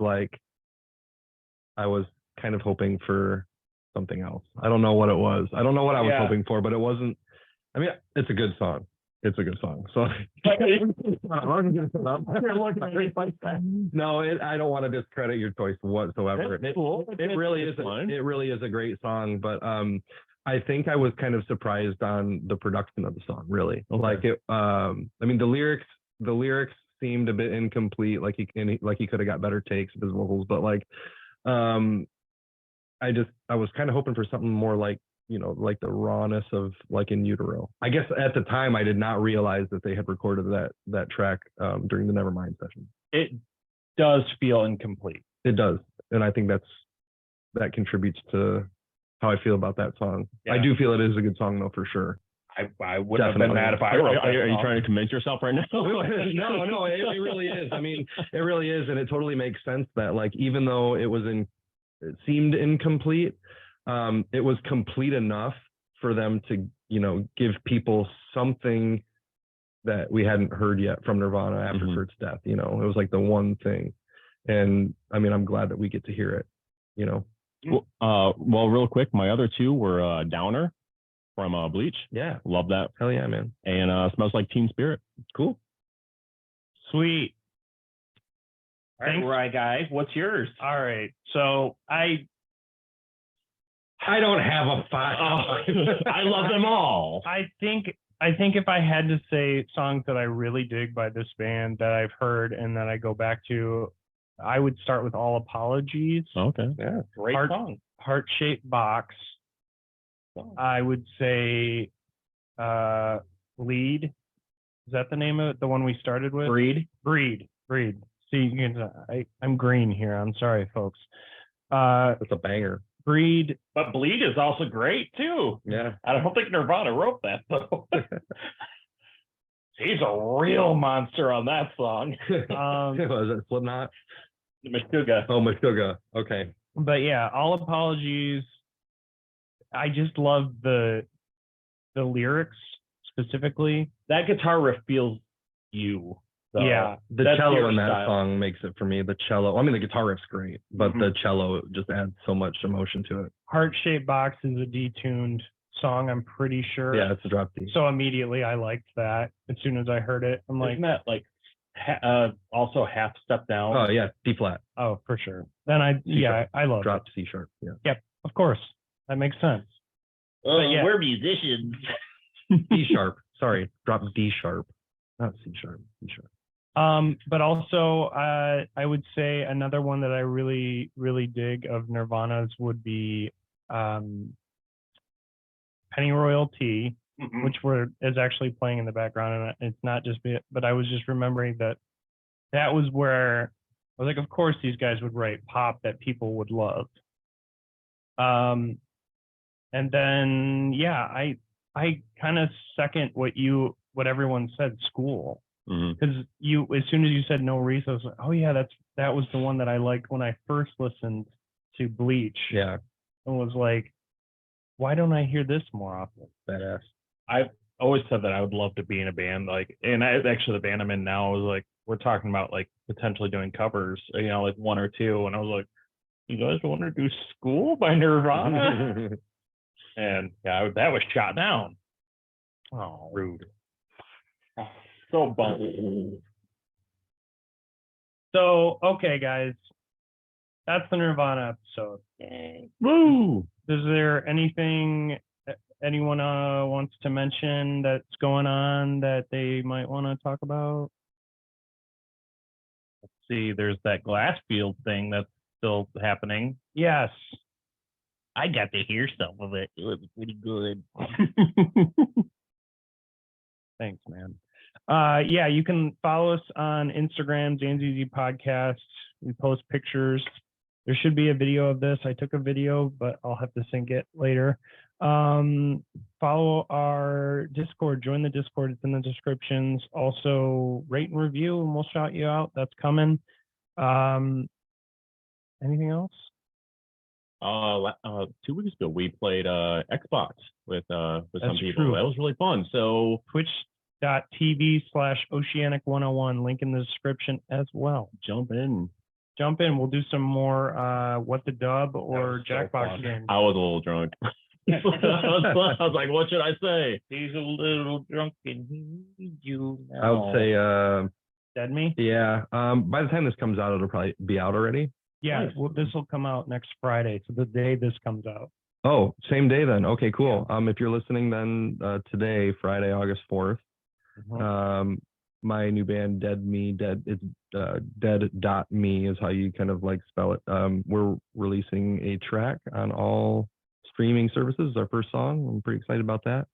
kind of hoping for something else. I don't know what it was. I don't know what I was hoping for, but it wasn't. It's a good song. It's a good song. So no, I don't want to discredit your choice whatsoever. It really is a great song, but I think I was kind of surprised on the production of the song, really. Okay. Like it the lyrics seemed a bit incomplete, like he could have got better takes of his vocals, but like I was kind of hoping for something more like like the rawness of like In Utero. I guess at the time I did not realize that they had recorded that track during the Nevermind session. It does feel incomplete. It does, and I think that contributes to how I feel about that song. Yeah. I do feel it is a good song though, for sure. I wouldn't have been mad if I wrote that. Are you song. trying to convince yourself right now? No, it really is. I mean, it really is, and it totally makes sense that like even though it seemed incomplete, it was complete enough for them to give people something that we hadn't heard yet from Nirvana after Kurt's death. It was like the one thing, and I mean, I'm glad that we get to hear it. Well, real quick, my other two were Downer from Bleach. Yeah, Love that. hell yeah, man. And Smells Like Teen Spirit. Cool. Sweet. All right, right, guys. What's yours? All right. So I don't have a five. I love them all. I think if I had to say songs that I really dig by this band that I've heard and that I go back to, I would start with All Apologies. Okay. Yeah. Great song. Heart-Shaped Box. I would say Lead. Is that the name of it? The one we started with? Breed. See, you can, I'm green here. I'm sorry, folks. That's a banger. Breed. But Bleed is also great too. Yeah. I don't think Nirvana wrote that though. He's a real monster on that song. Was it Slipknot? Meshuggah. Oh, Meshuggah. Okay. But yeah, All Apologies. I just love the lyrics specifically. That guitar riff feels you. So Yeah. The that's cello your in that style. song makes it for me. The cello. I mean, the guitar riff's great, but the cello just adds so much emotion to it. Heart-Shaped Box is a detuned song, I'm pretty sure. Yeah, it's a drop D. So immediately I liked that. As soon as I heard it, I'm like, Isn't that like also half step down? Oh yeah, D flat. oh, for sure. Then I love Drop it. C sharp. Yeah. Yep, of course. That makes sense. yeah. We're musicians. D sharp. Sorry, drop D sharp, not C sharp. D sharp. But also, I would say another one that I really, really dig of Nirvana's would be Penny Royalty, which is actually playing in the background, and it's not just me, but I was just remembering that was where I was like, of course these guys would write pop that people would love. And then I kind of second what everyone said, School. Because as soon as you said No Reason, I was like, oh yeah, that was the one that I liked when I first listened to Bleach. Yeah. And was like, why don't I hear this more often? Badass. I've always said that I would love to be in a band, actually the band I'm in now was like, we're talking about like potentially doing covers, like one or two, and I was like, you guys want to do School by Nirvana? And yeah, that was shot down. Oh, rude. So bummed. So, okay, guys, that's the Nirvana episode. Woo! Is there anything anyone wants to mention that's going on that they might want to talk about? Let's see, there's that Glassfield thing that's still happening. Yes. I got to hear some of it. It was pretty good. Thanks, man. Yeah, you can follow us on Instagram, JanesEasy Podcast. We post pictures. There should be a video of this. I took a video, but I'll have to sync it later. Follow our Discord. Join the Discord. It's in the descriptions. Also, rate and review, and we'll shout you out. That's coming. Anything else? 2 weeks ago we played Xbox with some That's people. true. That was really fun. So twitch.tv/Oceanic101, link in the description as well. jump in. We'll do some more What the Dub or was so Jackbox fun. games. I was a little drunk. I was like, what should I say? He's a little drunk and he needs you now. I would say, Dead Me? yeah. By the time this comes out, it'll probably be out already. Yeah, well, this will come out next Friday. So the day this comes out. Oh, same day then. Okay, cool. If you're listening then today, Friday, August 4th, my new band dead.me is how you kind of like spell it. We're releasing a track on all streaming services. Our first song. I'm pretty excited about that.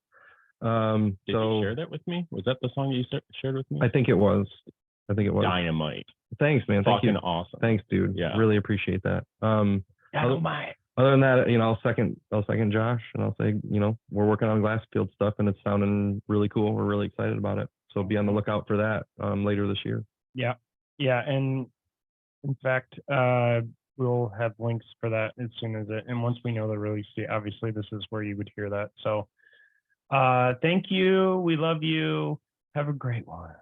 Did So you share that with me? Was that the song you shared with me? I think it was. Dynamite. Thanks, man. Thank Fucking you. awesome. Thanks, dude. Yeah. Really appreciate that. Dynamite. Other than that, I'll second Josh, and I'll say, we're working on Glassfield stuff, and it's sounding really cool. We're really excited about it. So be on the lookout for that later this year. Yeah. Yeah. And in fact, we'll have links for that as soon as and once we know the release date, obviously this is where you would hear that. So thank you. We love you. Have a great one.